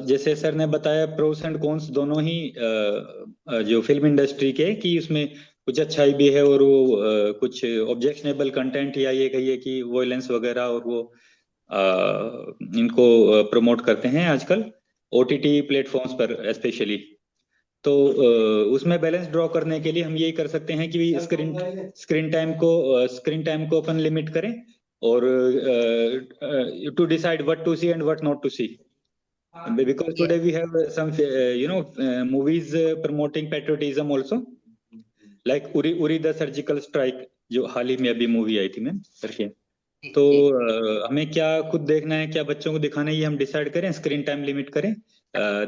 जैसे सर ने बताया प्रोस एंड कॉन्स दोनों ही जो फिल्म इंडस्ट्री के, कि उसमें कुछ अच्छाई भी है और वो कुछ ऑब्जेक्शनेबल कंटेंट या ये कहिए कि वॉयलेंस वगैरह और वो इनको प्रमोट करते हैं आजकल ओटीटी प्लेटफॉर्म्स पर स्पेशली। तो उसमें बैलेंस ड्रॉ करने के लिए हम यही कर सकते हैं कि स्क्रीन टाइम को अपन लिमिट करें और to decide what to see and what not to see, because today we have some movies promoting patriotism also, like Uri the Surgical Strike, जो हाल ही में अभी मूवी आई थी मैम करके। तो हमें क्या खुद देखना है, क्या बच्चों को दिखाना है, ये हम डिसाइड करें, स्क्रीन टाइम लिमिट करें।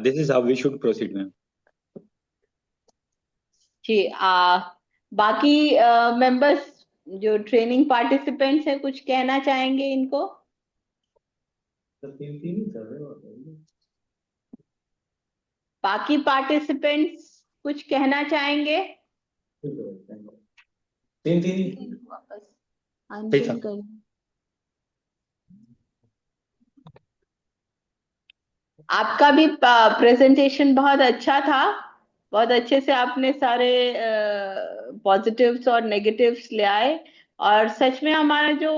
This is how we should proceed ma'am. जी, बाकी मेंबर्स जो ट्रेनिंग पार्टिसिपेंट्स हैं कुछ कहना चाहेंगे इनको? बाकी पार्टिसिपेंट्स कुछ कहना चाहेंगे? आपका भी प्रेजेंटेशन बहुत अच्छा था, बहुत अच्छे से आपने सारे पॉजिटिव्स और नेगेटिव्स ले आए। और सच में हमारा जो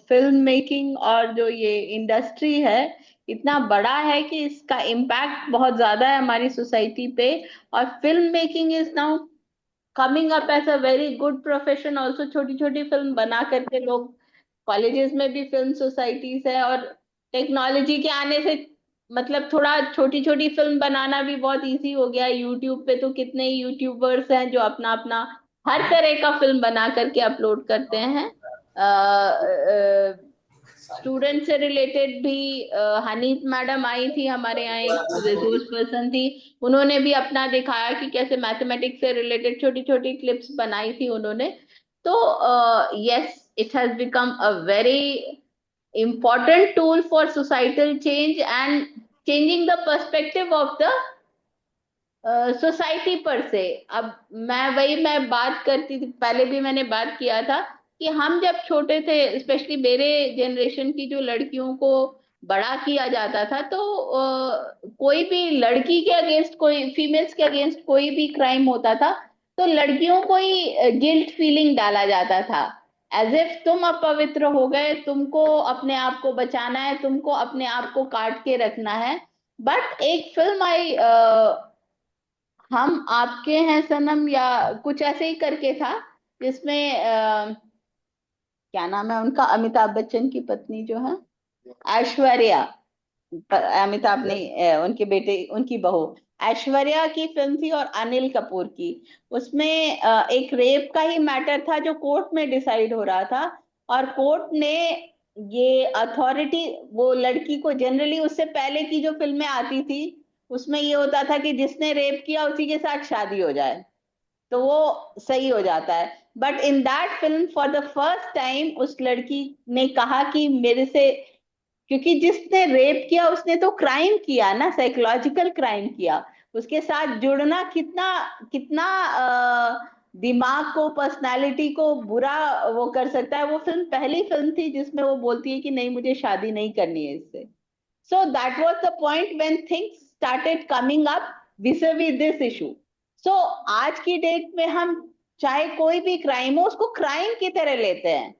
फिल्म मेकिंग और जो ये इंडस्ट्री है इतना बड़ा है कि इसका इम्पैक्ट बहुत ज्यादा है हमारी सोसाइटी पे। और film making is now coming up as a very good profession also. छोटी छोटी फिल्म बना करके लोग, कॉलेजेस में भी फिल्म सोसाइटीज है, और टेक्नोलॉजी के आने से मतलब थोड़ा छोटी छोटी फिल्म बनाना भी बहुत इजी हो गया है। यूट्यूब पे तो कितने यूट्यूबर्स हैं जो अपना अपना हर तरह का फिल्म बना करके अपलोड करते हैं। स्टूडेंट से रिलेटेड भी हनीत मैडम आई थी हमारे यहाँ, एक रिसोर्स पर्सन थी। उन्होंने भी अपना दिखाया कि कैसे मैथमेटिक्स से रिलेटेड छोटी छोटी क्लिप्स बनाई थी उन्होंने। तो yes, it has become a very important tool for societal change and changing the perspective of the society पर से। अब मैं बात करती थी, पहले भी मैंने बात किया था कि हम जब छोटे थे, स्पेशली मेरे जनरेशन की जो लड़कियों को बड़ा किया जाता था, तो कोई भी लड़की के अगेंस्ट, कोई फीमेल्स के अगेंस्ट कोई भी क्राइम होता था तो लड़कियों को ही गिल्ट फीलिंग डाला जाता था, एज इफ तुम अपवित्र हो गए, तुमको अपने आप को बचाना है, तुमको अपने आप को काट के रखना है। बट एक फिल्म आई, हम आपके हैं सनम या कुछ ऐसे ही करके था, जिसमें क्या नाम है उनका, अमिताभ बच्चन की पत्नी जो है ऐश्वर्या, अमिताभ नहीं, उनके बेटे, उनकी बहू ऐश्वर्या की फिल्म थी, और अनिल कपूर की। उसमें एक रेप का ही मैटर था जो कोर्ट में डिसाइड हो रहा था, और कोर्ट ने ये अथॉरिटी, वो लड़की को, जनरली उससे पहले की जो फिल्में आती थी उसमें ये होता था कि जिसने रेप किया उसी के साथ शादी हो जाए तो वो सही हो जाता है। But in that film for the first time उस लड़की ने कहा कि मेरे से, क्योंकि जिसने रेप किया उसने तो क्राइम किया ना, साइकोलॉजिकल क्राइम किया, उसके साथ जुड़ना कितना कितना दिमाग को, पर्सनालिटी को बुरा वो कर सकता है। वो फिल्म पहली फिल्म थी जिसमें वो बोलती है कि नहीं, मुझे शादी नहीं करनी है इससे। So that was the point when things started coming up vis-a-vis this issue. So आज की डेट में हम चाहे कोई भी क्राइम हो उसको क्राइम की तरह लेते हैं,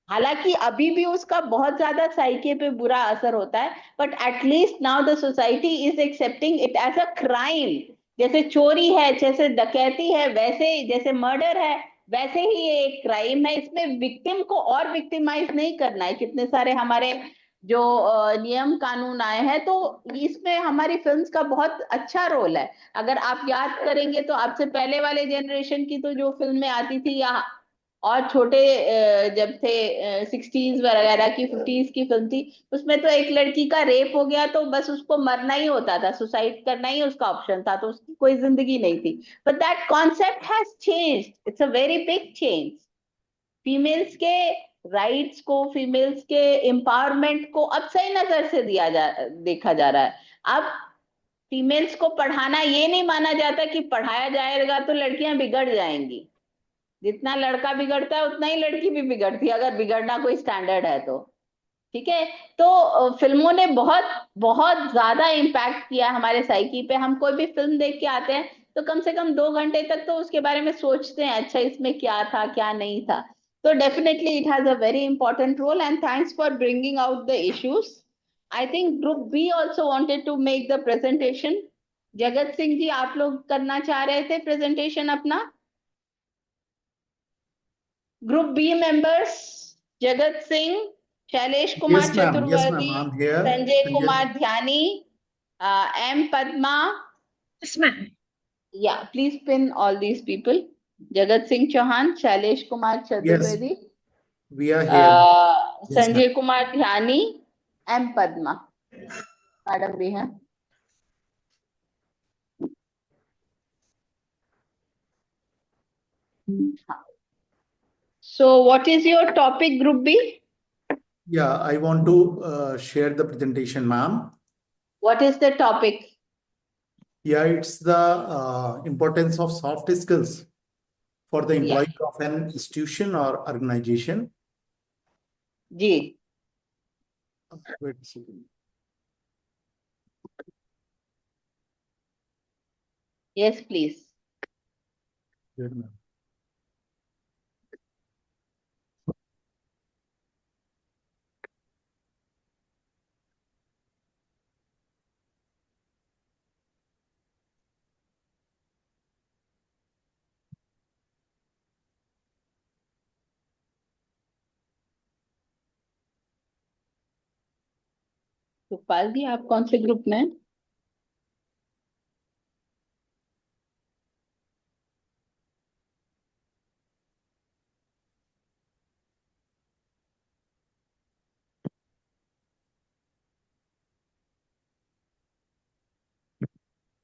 हालांकि अभी भी उसका बहुत ज्यादा साइके पे बुरा असर होता है, but at least now the society is accepting it as a crime. जैसे चोरी है, जैसे डकैती है, वैसे जैसे मर्डर है, वैसे ही ये एक क्राइम है। इसमें विक्टिम को और विक्टिमाइज नहीं करना है। कितने सारे हमारे जो नियम कानून आए हैं, तो इसमें हमारी फिल्म्स का बहुत अच्छा रोल है। अगर आप याद करेंगे तो आपसे पहले वाले जनरेशन की तो जो फिल्में आती थी, या और छोटे जब थे 60s वगैरह की, 50s की फिल्म थी, उसमें तो एक लड़की का रेप हो गया तो बस उसको मरना ही होता था, सुसाइड करना ही उसका ऑप्शन था, तो उसकी कोई जिंदगी नहीं थी। But that concept has changed, it's a very big change. Females के राइट्स को, फीमेल्स के एम्पावरमेंट को अब सही नजर से देखा जा रहा है। अब फीमेल्स को पढ़ाना ये नहीं माना जाता कि पढ़ाया जाएगा तो लड़कियां बिगड़ जाएंगी। जितना लड़का बिगड़ता है उतना ही लड़की भी बिगड़ती है, अगर बिगड़ना कोई स्टैंडर्ड है तो। ठीक है। तो फिल्मों ने बहुत बहुत ज्यादा इम्पैक्ट किया हमारे साइकी पे। हम कोई भी फिल्म देख के आते हैं तो कम से कम 2 घंटे तक तो उसके बारे में सोचते हैं, अच्छा इसमें क्या था क्या नहीं था। तो definitely it has a very important role, and thanks for bringing out the issues. I think group B also wanted to make the presentation. Jagat Singh जी, आप लोग करना चाह रहे थे प्रेजेंटेशन अपना? Group B members, Jagat Singh, Shailesh Kumar Yes, ma'am. Yes, ma'am. Chaturvedi, I'm here. Sanjay Sanjay. Kumar Dhyani, M Padma. Yes, ma'am. Yeah, please pin all these people. Jagat Singh Chauhan, Shailesh Kumar Yes, Chaturvedi, we are here. Yes, ma'am. Sanjay Kumar Dhyani, M Padma madam भी हैं। So what is your topic, Group B? Yeah, I want to share the presentation, ma'am. What is the topic? Yeah, it's the importance of soft skills for the Yeah. employee of an institution or organization. Ji, Wait a second. Yes, please. Good, ma'am. Sukhpal जी, आप कौन से group में हैं?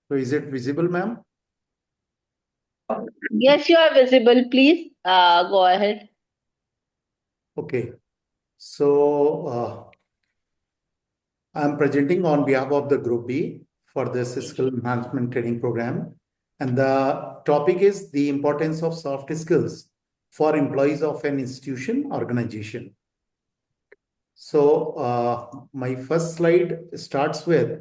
So is it visible, ma'am? Yes, you are visible. Please go ahead. Okay. So I'm presenting on behalf of the Group B for this skill enhancement training program. And the topic is the importance of soft skills for employees of an institution organization. So my first slide starts with,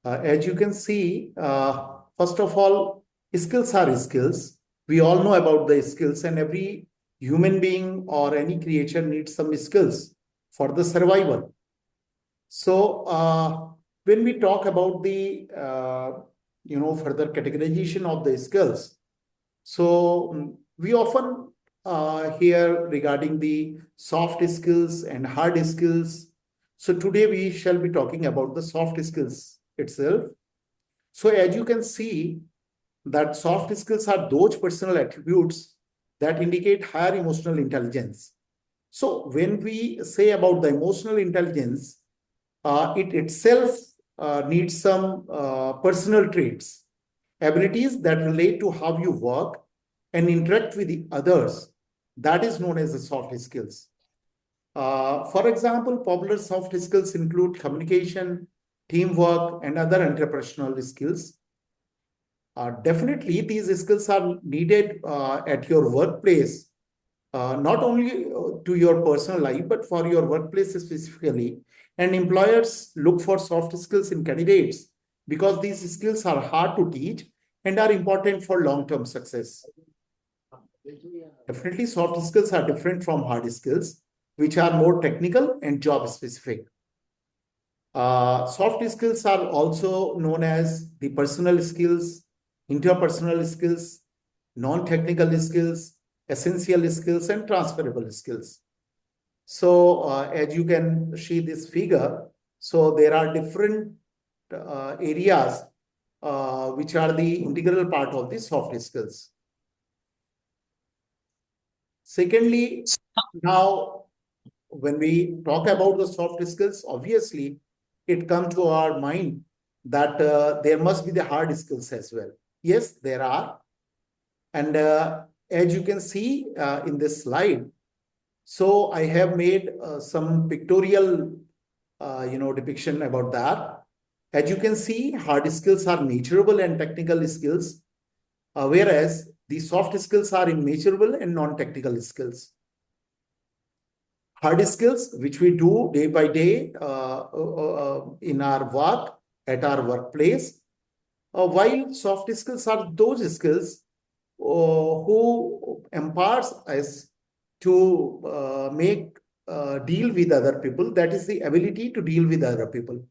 as you can see, first of all, skills are skills. We all know about the skills, and every human being or any creature needs some skills for the survival. So when we talk about the further categorization of the skills, so we often hear regarding the soft skills and hard skills. So today we shall be talking about the soft skills itself. So as you can see, that soft skills are those personal attributes that indicate higher emotional intelligence. So when we say about the emotional intelligence, it itself needs some personal traits, abilities that relate to how you work and interact with the others. That is known as the soft skills. For example, popular soft skills include communication, teamwork, and other entrepreneurial skills. Definitely, these skills are needed at your workplace, not only to your personal life, but for your workplace specifically. And employers look for soft skills in candidates because these skills are hard to teach and are important for long-term success. Definitely, soft skills are different from hard skills, which are more technical and job specific. Soft skills are also known as the personal skills, interpersonal skills, non-technical skills, essential skills, and transferable skills. So as you can see this figure, so there are different areas which are the integral part of the soft skills. Secondly, now when we talk about the soft skills, obviously it comes to our mind that there must be the hard skills as well. Yes, there are. And as you can see in this slide, so I have made some pictorial depiction about that. As you can see, hard skills are measurable and technical skills, whereas the soft skills are immeasurable and non-technical skills. Hard skills, which we do day by day in our work, at our workplace, while soft skills are those skills who empowers us to make deal with other people. That is the ability to deal with other people.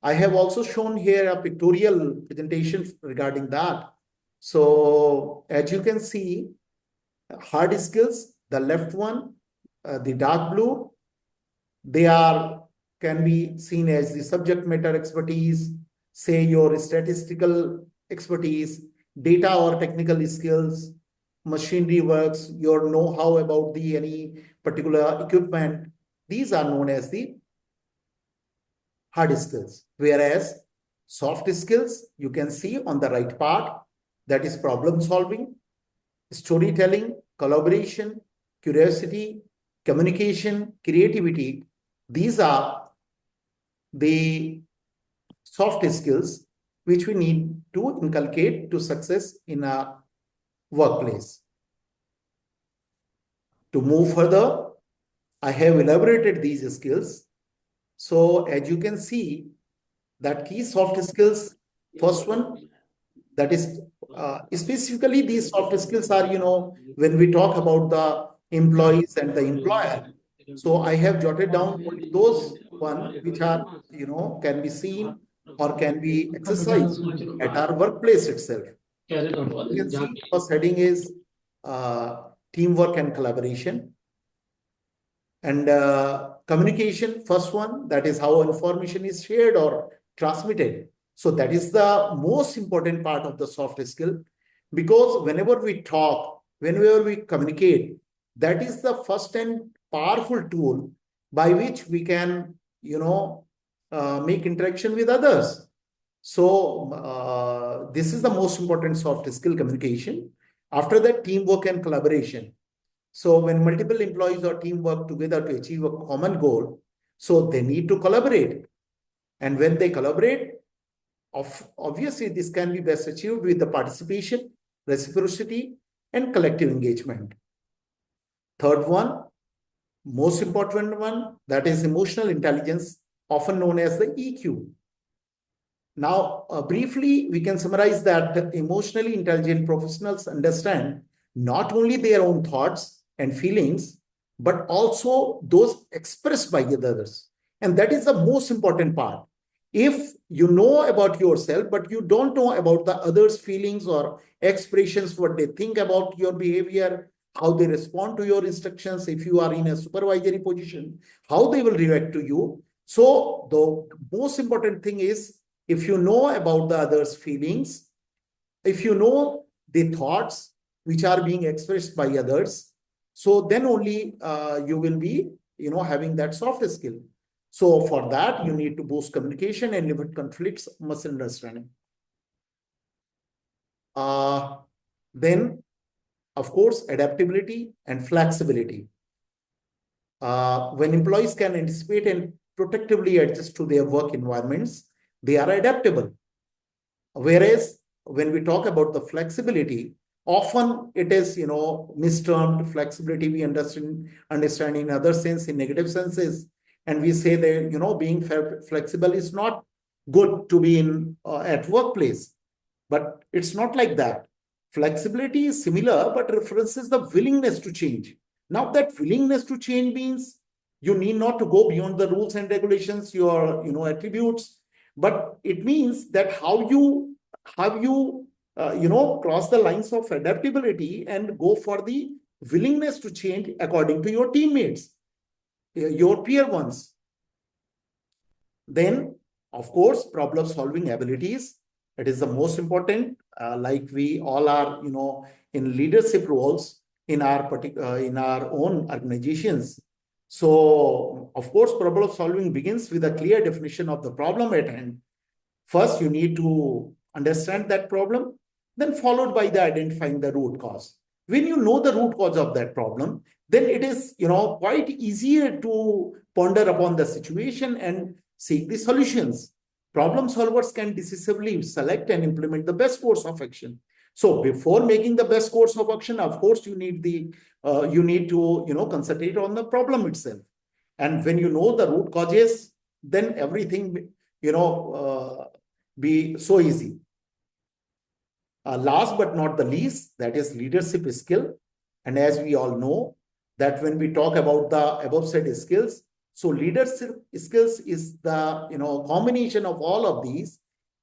I have also shown here a pictorial presentation regarding that. So as you can see, hard skills, the left one, the dark blue, they can be seen as the subject matter expertise, say your statistical expertise, data or technical skills, machinery works, your know-how about any particular equipment. These are known as the hard skills. Whereas soft skills, you can see on the right part, that is problem solving, storytelling, collaboration, curiosity, communication, creativity. These are the soft skills which we need to inculcate to success in a workplace. To move further, I have elaborated these skills. So as you can see, that key soft skills First one, that is specifically these soft skills are, when we talk about the employees and the employer. So I have jotted down only those one which are, can be seen or can be exercised at our workplace itself. You can see first heading is teamwork and collaboration. And communication, first one, that is how information is shared or transmitted. So that is the most important part of the soft skill, because whenever we talk, whenever we communicate, that is the first and powerful tool by which we can, make interaction with others. So this is the most important soft skill, communication. After that, teamwork and collaboration. So when multiple employees or team work together to achieve a common goal, so they need to collaborate. And when they collaborate, obviously this can be best achieved with the participation, reciprocity, and collective engagement. Third one, most important one, that is emotional intelligence, often known as the EQ. Now, briefly, we can summarize that emotionally intelligent professionals understand not only their own thoughts and feelings, but also those expressed by others. And that is the most important part. If you know about yourself, but you don't know about the others' feelings or expressions, what they think about your behavior, how they respond to your instructions, if you are in a supervisory position, how they will react to you. So the most important thing is, if you know about the others' feelings, if you know the thoughts which are being expressed by others, so then only you will be, having that soft skill. So for that, you need to boost communication and limit conflicts, misunderstanding. Then, of course, adaptability and flexibility. When employees can anticipate and protectively adjust to their work environments, they are adaptable. Whereas when we talk about the flexibility, often it is, mistermed flexibility. We understand in other sense, in negative senses, and we say that, being flexible is not good to be in at workplace. But it's not like that. Flexibility is similar, but references the willingness to change. Now, that willingness to change means you need not to go beyond the rules and regulations, your attributes, but it means that how you cross the lines of adaptability and go for the willingness to change according to your teammates, your peer ones. Then, of course, problem solving abilities. It is the most important. Like we all are, in leadership roles in our own organizations. So, of course, problem solving begins with a clear definition of the problem at hand. First, you need to understand that problem, then followed by the identifying the root cause. When you know the root cause of that problem, then it is, quite easier to ponder upon the situation and seek the solutions. Problem solvers can decisively select and implement the best course of action. So before making the best course of action, of course, you need to concentrate on the problem itself. And when you know the root causes, then everything, be so easy. Last but not the least, that is leadership skill. And as we all know, that when we talk about the above said skills, so leadership skills is the combination of all of these,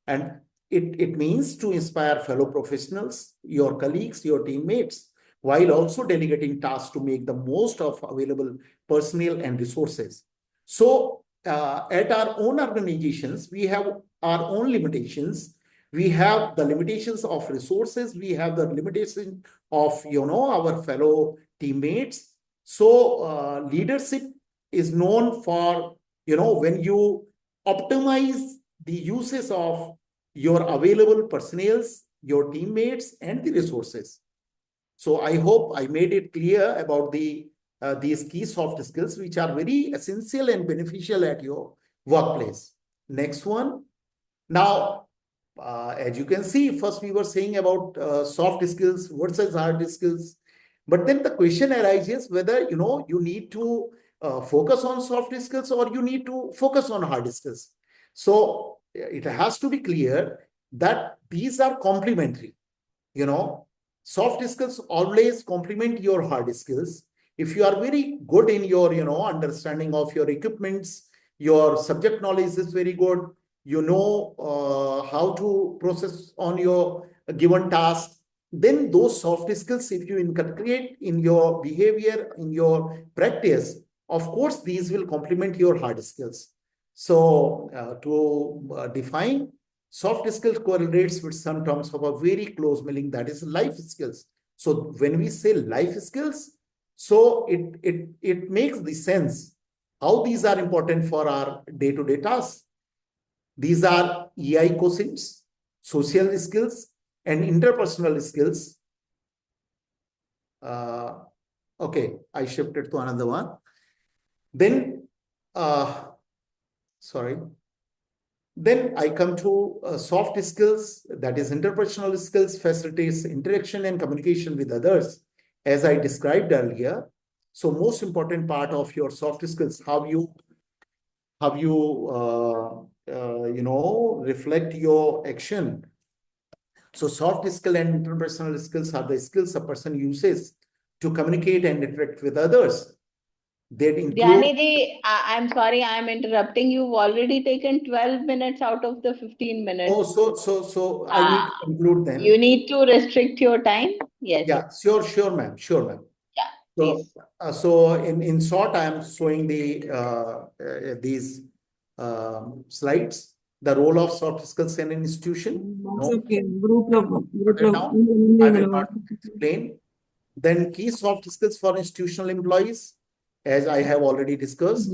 and it means to inspire fellow professionals, your colleagues, your teammates, while also delegating tasks to make the most of available personnel and resources. So at our own organizations, we have our own limitations. We have the limitations of resources. We have the limitation of, our fellow teammates. So leadership is known for, when you optimize the uses of your available personnel, your teammates, and the resources. So I hope I made it clear about these key soft skills, which are very essential and beneficial at your workplace. Next one. Now, as you can see, first we were saying about soft skills versus hard skills. But then the question arises whether, you need to focus on soft skills or you need to focus on hard skills. So it has to be clear that these are complementary. Soft skills always complement your hard skills. If you are very good in your, understanding of your equipments, your subject knowledge is very good, how to process on your given task, then those soft skills, if you inculcate in your behavior, in your practice, of course, these will complement your hard skills. So to define, soft skills correlates with some terms of a very close meaning, that is life skills. So when we say life skills, so it makes the sense how these are important for our day-to-day tasks. These are EI quotients, social skills, and interpersonal skills. Okay, I shifted to another one. Then, sorry. Then I come to soft skills, that is interpersonal skills, facilitates interaction and communication with others, as I described earlier. So most important part of your soft skills, how you reflect your action. So soft skill and interpersonal skills are the skills a person uses to communicate and interact with others. That include. Dhyani ji, I'm sorry, I'm interrupting. You've already taken 12 minutes out of the 15 minutes. Oh, so I need to conclude then. You need to restrict your time. Yes. Yeah, sure, ma'am. Yeah, So, please. so in short, I am showing these slides. The role of soft skills in an institution. No. Okay. Now, I will not explain. Then key soft skills for institutional employees, as I have already discussed.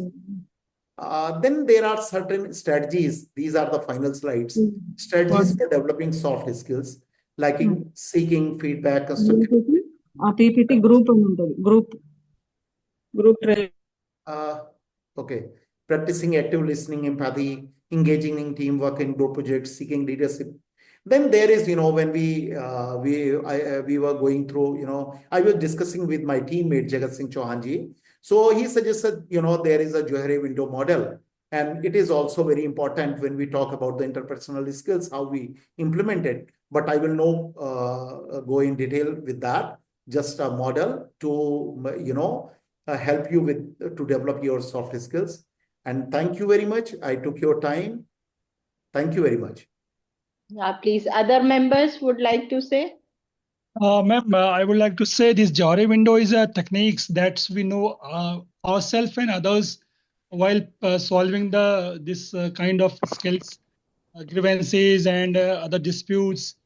Then there are certain strategies. These are the final slides. Strategies for developing soft skills, like seeking feedback, constructive. PPT group training. Okay. Practicing active listening, empathy, engaging in teamwork and group projects, seeking leadership. Then there is, when we were going through, I was discussing with my teammate Jagat Singh Chauhan ji. So he suggested, there is a Johari window model, and it is also very important when we talk about the interpersonal skills, how we implement it. But I will not go in detail with that. Just a model to, help you with to develop your soft skills. And thank you very much. I took your time. Thank you very much. Yeah, please. Other members would like to say? Ma'am, I would like to say this Johari window is a techniques that we know ourselves and others while solving this kind of skills, grievances and other disputes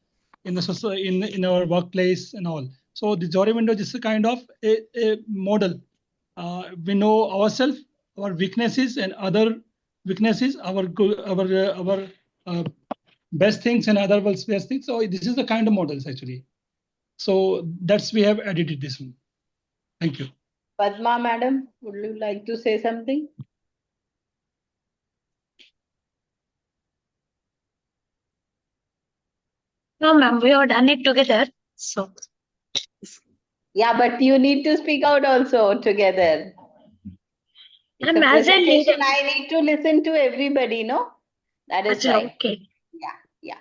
in the in our workplace and all. So the Johari window is a kind of a model. We know ourselves, our weaknesses and other weaknesses, our best things and other best things. So this is the kind of models actually. So that's we have edited this one. Thank you. Padma madam, would you like to say something? No, ma'am, we have done it together. So. Yeah, but you need to speak out also together. It's a presentation. I need to listen to everybody, no? That is right. Okay. Yeah.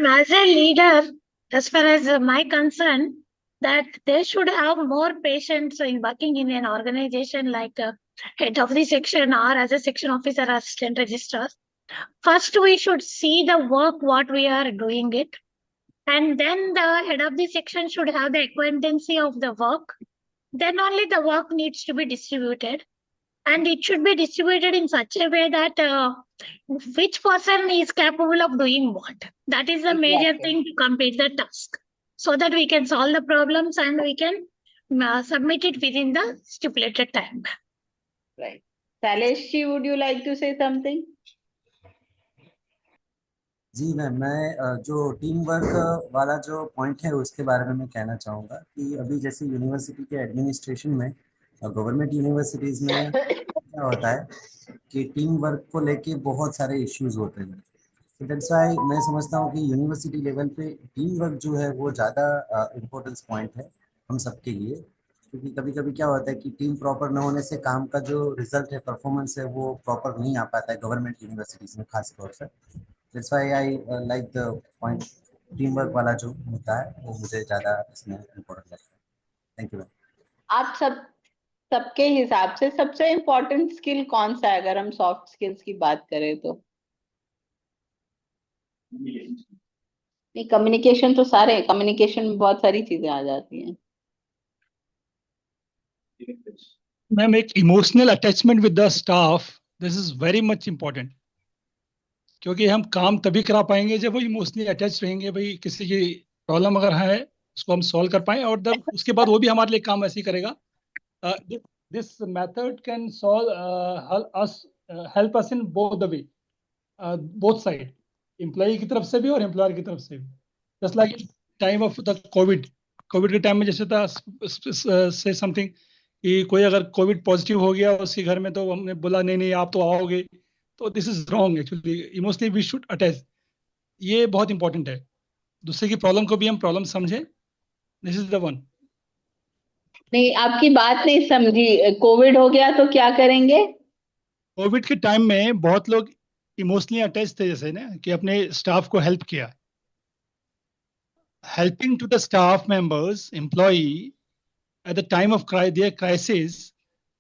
As a leader, as far as my concern, that they should have more patience in working in an organization like head of the section or as a section officer, assistant registrar. First, we should see the work, what we are doing it. And then the head of the section should have the acquaintancy of the work. Then only the work needs to be distributed. And it should be distributed in such a way that which person is capable of doing what. That is the major thing to complete the task. So that we can solve the problems and we can submit it within the stipulated time. Right. Saleshi, would you like to say something? जी ma'am, मैं जो team work वाला जो point है उसके बारे में मैं कहना चाहूँगा कि अभी जैसे यूनिवर्सिटी के एडमिनिस्ट्रेशन में, गवर्नमेंट यूनिवर्सिटीज़ में क्या होता है कि टीम वर्क को लेके बहुत सारे इश्यूज होते हैं. तो दैट्स व्हाई मैं समझता हूँ कि यूनिवर्सिटी लेवल पे टीम वर्क जो है वो ज़्यादा इम्पोर्टेंस पॉइंट है हम सबके लिए, क्योंकि कभी कभी क्या होता है कि टीम प्रॉपर न होने से काम का जो रिजल्ट है, परफॉर्मेंस है, वो प्रॉपर नहीं आ पाता है गवर्नमेंट यूनिवर्सिटीज़ में खास तौर पर. That's why I like the point team work वाला जो होता है वो मुझे ज्यादा इसमें इम्पोर्टेंट लगता है। Thank you. आप सबके हिसाब से सबसे इम्पोर्टेंट स्किल कौन सा है अगर हम सॉफ्ट स्किल्स की बात करें तो? नहीं, कम्युनिकेशन तो सारे, कम्युनिकेशन में बहुत सारी चीजें आ जाती हैं। मैम, एक emotional attachment with the staff, this is very much important, क्योंकि हम काम तभी करा पाएंगे जब वो इमोशनली अटैच रहेंगे। भाई किसी की प्रॉब्लम अगर है उसको हम सॉल्व कर पाए, और तब उसके बाद वो भी हमारे लिए काम ऐसे ही करेगा। This method can solve us, help us in both the way, both side, employee की तरफ से भी और एम्प्लॉयर की तरफ से भी। Just like time of the Covid, Covid के टाइम में जैसे था से समथिंग कि कोई अगर कोविड पॉजिटिव हो गया उसके घर में, तो हमने बोला नहीं नहीं आप तो आओगे, तो this is wrong actually. Emotionally we should attach, ये बहुत इंपॉर्टेंट है। दूसरे की प्रॉब्लम को भी हम प्रॉब्लम समझें, दिस इज द वन। नहीं, आपकी बात नहीं समझी। कोविड हो गया तो क्या करेंगे? कोविड के टाइम में बहुत लोग इमोशनली अटैच थे, जैसे ना कि अपने स्टाफ को हेल्प किया। Helping to the staff members, employee at the time of their crisis,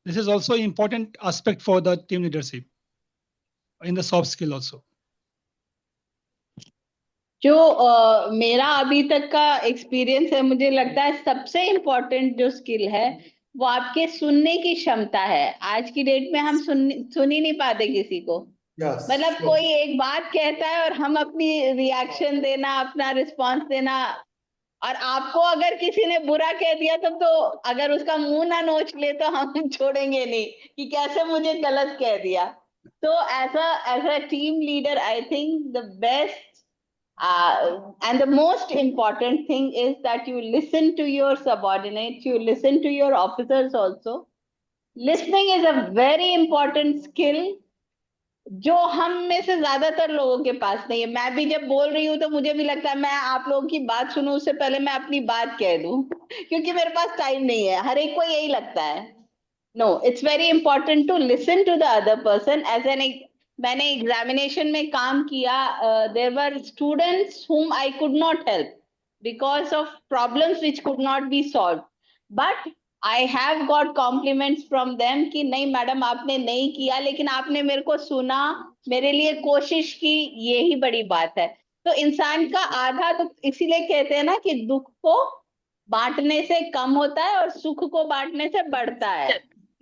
this is also an important aspect for the team leadership in the soft skill also. जो मेरा अभी तक का एक्सपीरियंस है, मुझे लगता है सबसे इम्पोर्टेंट जो स्किल है वो आपके सुनने की क्षमता है। आज की डेट में हम सुन ही नहीं पाते किसी को। मतलब कोई एक बात कहता है और हम अपनी रिएक्शन देना, अपना रिस्पॉन्स देना, और आपको अगर किसी ने बुरा कह दिया तब तो अगर उसका मुंह ना नोच ले तो हम छोड़ेंगे नहीं कि कैसे मुझे गलत कह दिया। तो as a team leader I think the best and the most important thing is that you listen to your subordinates, you listen to your officers also. Listening is a very important skill जो हम में से ज्यादातर लोगों के पास नहीं है। मैं भी जब बोल रही हूँ तो मुझे भी लगता है मैं आप लोगों की बात सुनूं उससे पहले मैं अपनी बात कह दूं क्योंकि मेरे पास टाइम नहीं है। हर एक को यही लगता है। No, it's very important to listen to the other person. मैंने एग्जामिनेशन में काम किया, there were students whom I could not help because of problems which could not be solved, but I have got compliments from them कि नहीं madam आपने नहीं किया लेकिन आपने मेरे को सुना, मेरे लिए कोशिश की, यही बड़ी बात है। तो इंसान का आधा तो इसीलिए कहते हैं ना कि दुख को बांटने से कम होता है और सुख को बांटने से बढ़ता है।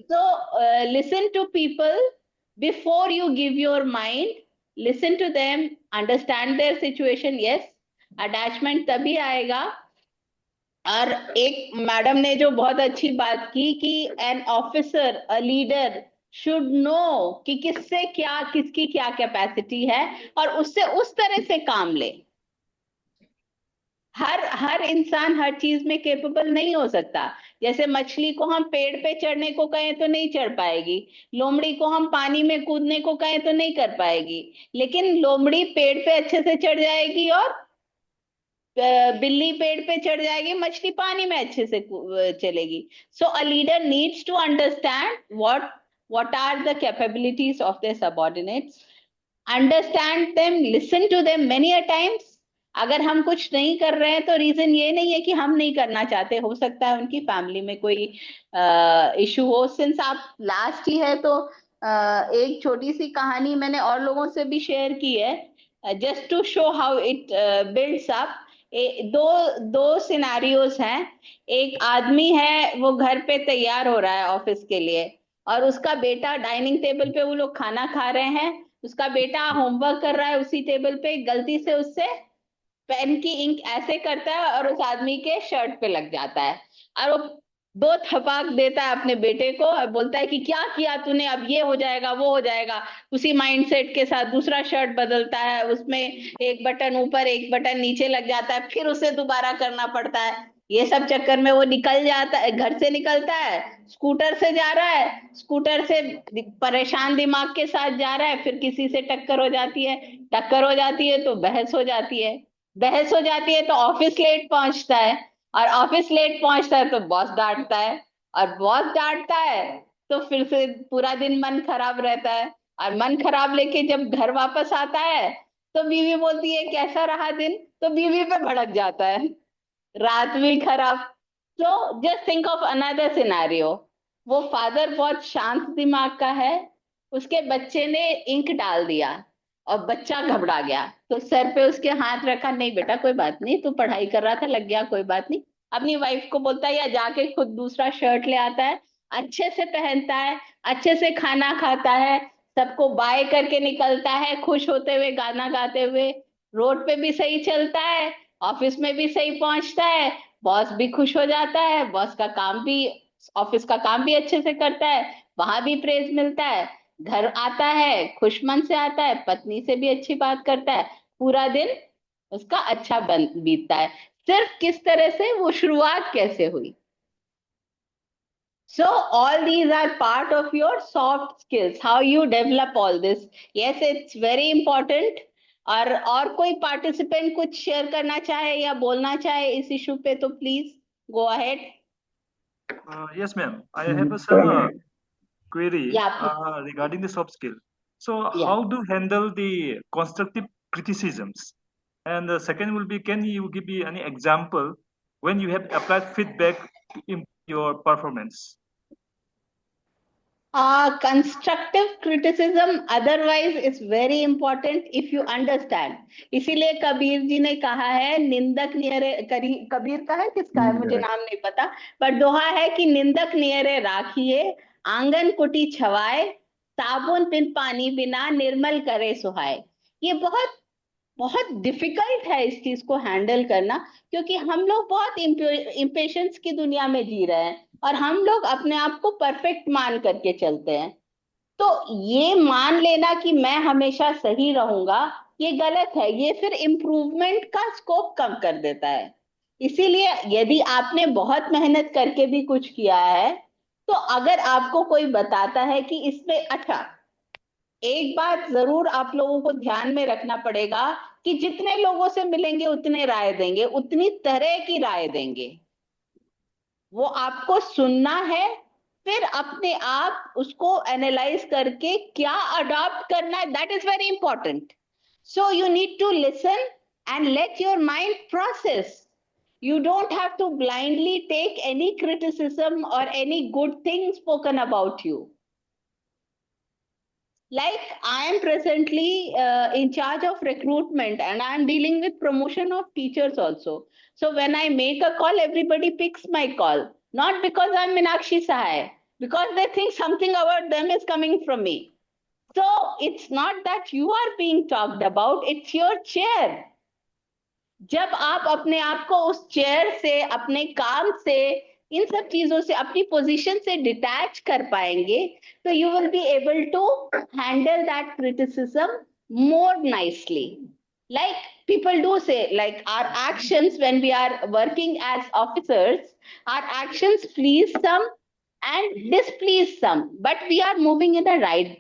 So listen to people before you give your mind. Listen to them, understand their situation. Yes, attachment तभी आएगा। और एक मैडम ने जो बहुत अच्छी बात की कि an officer, a leader should know कि किससे क्या, किसकी क्या कैपेसिटी है और उससे उस तरह से काम ले। हर इंसान हर चीज में कैपेबल नहीं हो सकता। जैसे मछली को हम पेड़ पे चढ़ने को कहें तो नहीं चढ़ पाएगी, लोमड़ी को हम पानी में कूदने को कहें तो नहीं कर पाएगी, लेकिन लोमड़ी पेड़ पे अच्छे से चढ़ जाएगी और बिल्ली पेड़ पे चढ़ जाएगी, मछली पानी में अच्छे से चलेगी। So a leader needs to understand what are the capabilities of their subordinates, understand them, listen to them many a times. अगर हम कुछ नहीं कर रहे हैं तो रीजन ये नहीं है कि हम नहीं करना चाहते, हो सकता है उनकी फैमिली में कोई इशू हो। सिंस आप लास्ट ही है तो एक छोटी सी कहानी मैंने और लोगों से भी शेयर की है, just to show how it builds up. दो सिनारियोज हैं। एक आदमी है, वो घर पे तैयार हो रहा है ऑफिस के लिए और उसका बेटा डाइनिंग टेबल पे, वो लोग खाना खा रहे हैं, उसका बेटा होमवर्क कर रहा है उसी टेबल पे, गलती से उससे पेन की इंक ऐसे करता है और उस आदमी के शर्ट पे लग जाता है और वो दो थपाक देता है अपने बेटे को और बोलता है कि क्या किया तूने, अब ये हो जाएगा वो हो जाएगा। उसी माइंडसेट के साथ दूसरा शर्ट बदलता है, उसमें एक बटन ऊपर एक बटन नीचे लग जाता है, फिर उसे दोबारा करना पड़ता है। ये सब चक्कर में वो निकल जाता है, घर से निकलता है, स्कूटर से जा रहा है, स्कूटर से परेशान दिमाग के साथ जा रहा है, फिर किसी से टक्कर हो जाती है, टक्कर हो जाती है तो बहस हो जाती है, बहस हो जाती है तो ऑफिस लेट पहुंचता है और ऑफिस लेट पहुंचता है तो बॉस डांटता है और बॉस डांटता है तो फिर से पूरा दिन मन खराब रहता है और मन खराब लेके जब घर वापस आता है तो बीवी बोलती है कैसा रहा दिन, तो बीवी पे भड़क जाता है, रात भी खराब। तो just think of another scenario, वो फादर बहुत शांत दिमाग का है, उसके बच्चे ने इंक डाल दिया और बच्चा घबरा गया, तो सर पे उसके हाथ रखा, नहीं बेटा कोई बात नहीं, तू पढ़ाई कर रहा था लग गया कोई बात नहीं। अपनी वाइफ को बोलता है या जाके खुद दूसरा शर्ट ले आता है, अच्छे से पहनता है, अच्छे से खाना खाता है, सबको बाय करके निकलता है खुश होते हुए, गाना गाते हुए, रोड पे भी सही चलता है, ऑफिस में भी सही पहुंचता है, बॉस भी खुश हो जाता है, बॉस का काम भी, ऑफिस का काम भी अच्छे से करता है, वहां भी प्रेज मिलता है, घर आता है खुश मन से आता है, पत्नी से भी अच्छी बात करता है, पूरा दिन उसका अच्छा बीतता है। सिर्फ किस तरह से, वो शुरुआत कैसे हुई। So all these are part of your soft skills, how you develop all this. Yes, it's very important. और कोई पार्टिसिपेंट कुछ शेयर करना चाहे या बोलना चाहे इस इशू पे तो please go ahead. Yes, ma'am. I have some query Yeah. regarding the soft skill. So, Yeah. how do you handle the constructive criticisms? And the second will be, can you give me any example when you have applied feedback to improve your performance? Constructive criticism otherwise is very important if you understand. इसीलिए कबीर जी ने कहा है, निंदक नियरे, कबीर का है किसका है मुझे नाम नहीं पता, पर दोहा है कि निंदक नियरे राखिए, आंगन कुटी छवाए, साबुन बिन पानी बिना निर्मल करे सुहाए। ये बहुत बहुत डिफिकल्ट है इस चीज को हैंडल करना, क्योंकि हम लोग बहुत इम्पेशंस की दुनिया में जी रहे हैं और हम लोग अपने आप को परफेक्ट मान करके चलते हैं। तो ये मान लेना कि मैं हमेशा सही रहूंगा, ये गलत है, ये फिर इम्प्रूवमेंट का स्कोप कम कर देता है। इसीलिए यदि आपने बहुत मेहनत करके भी कुछ किया है, तो अगर आपको कोई बताता है कि इसमें, अच्छा एक बात जरूर आप लोगों को ध्यान में रखना पड़ेगा कि जितने लोगों से मिलेंगे उतने राय देंगे, उतनी तरह की राय देंगे। वो आपको सुनना है, फिर अपने आप उसको एनालाइज करके क्या अडॉप्ट करना है, that is very important. So you need to listen and let your mind process. You don't have to blindly take any criticism or any good thing spoken about you. Like I am presently in charge of recruitment and I am dealing with promotion of teachers also. So when I make a call, everybody picks my call. Not because I'm Meenakshi Sahai, because they think something about them is coming from me. So it's not that you are being talked about, it's your chair. जब आप अपने आप को उस chair से, अपने काम से, इन सब चीजों से, अपनी पोजीशन से डिटैच कर पाएंगे, तो you will be able to handle that criticism more nicely. Like people do say, like our actions when we are working as officers, our actions please some and displease some, but we are moving in a right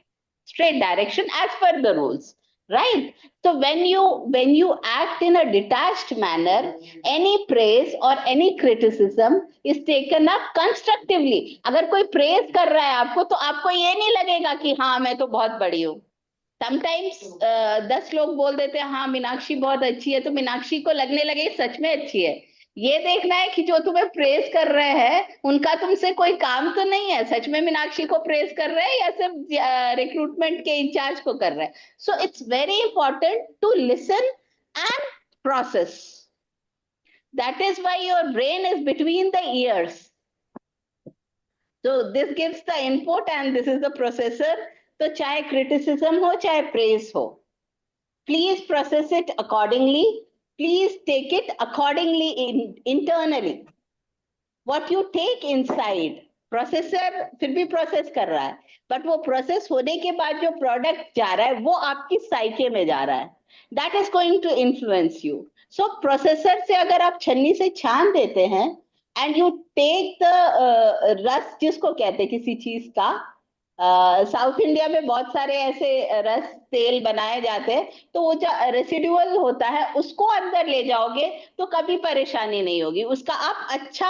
straight direction as per the rules, right? So when you act in a detached manner, any praise or any criticism is taken up constructively. अगर कोई praise कर रहा है आपको, तो आपको ये नहीं लगेगा कि हाँ मैं तो बहुत बड़ी हूँ. समटाइम्स 10 लोग बोल देते हैं हाँ मीनाक्षी बहुत अच्छी है, तो मीनाक्षी को लगने लगे सच में अच्छी है. ये देखना है कि जो तुम्हें प्रेस कर रहे हैं उनका तुमसे कोई काम तो नहीं है, सच में मीनाक्षी को प्रेस कर रहे हैं या सिर्फ रिक्रूटमेंट के इंचार्ज को कर रहे हैं. So it's very important to listen and process. That is why your brain is between the ears. So this gives the input and this is the processor. तो चाहे criticism हो चाहे praise हो, please process it accordingly. Please take it accordingly internally. What you take inside, processor फिर भी process कर रहा है, but वो process होने के बाद जो product जा रहा है वो आपकी psyche में जा रहा है. That is going to influence you. So processor से अगर आप छन्नी से छान देते हैं and you take the रस जिसको कहते हैं किसी चीज का, साउथ इंडिया में बहुत सारे ऐसे रस तेल बनाए जाते हैं, तो वो जो रेसिडुअल होता है उसको अंदर ले जाओगे तो कभी परेशानी नहीं होगी. उसका आप अच्छा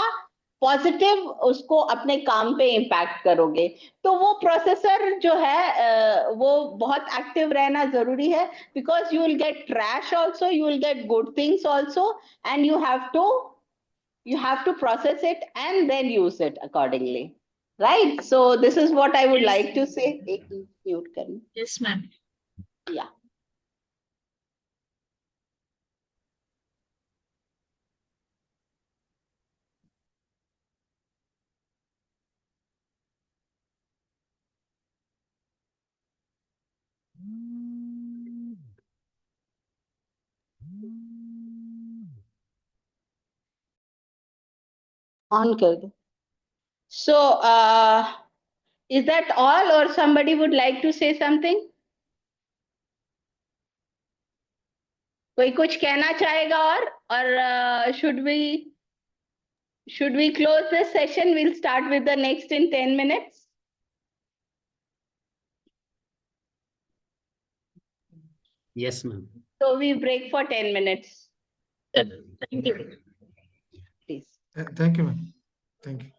पॉजिटिव उसको अपने काम पे इम्पैक्ट करोगे। तो वो प्रोसेसर जो है वो बहुत एक्टिव रहना जरूरी है, because you will get trash also, you will get good things also, and you have to process it and then use it accordingly, right? So this is what I would like to say. एक mute करना. Yes, ma'am. Yeah. On कर दो. So is that all, or somebody would like to say something? कोई कुछ कहना चाहेगा और should we close this session? We'll start with the next in 10 minutes. Yes, ma'am. So we break for 10 minutes. Thank you. Please. Thank you, ma'am. Thank you.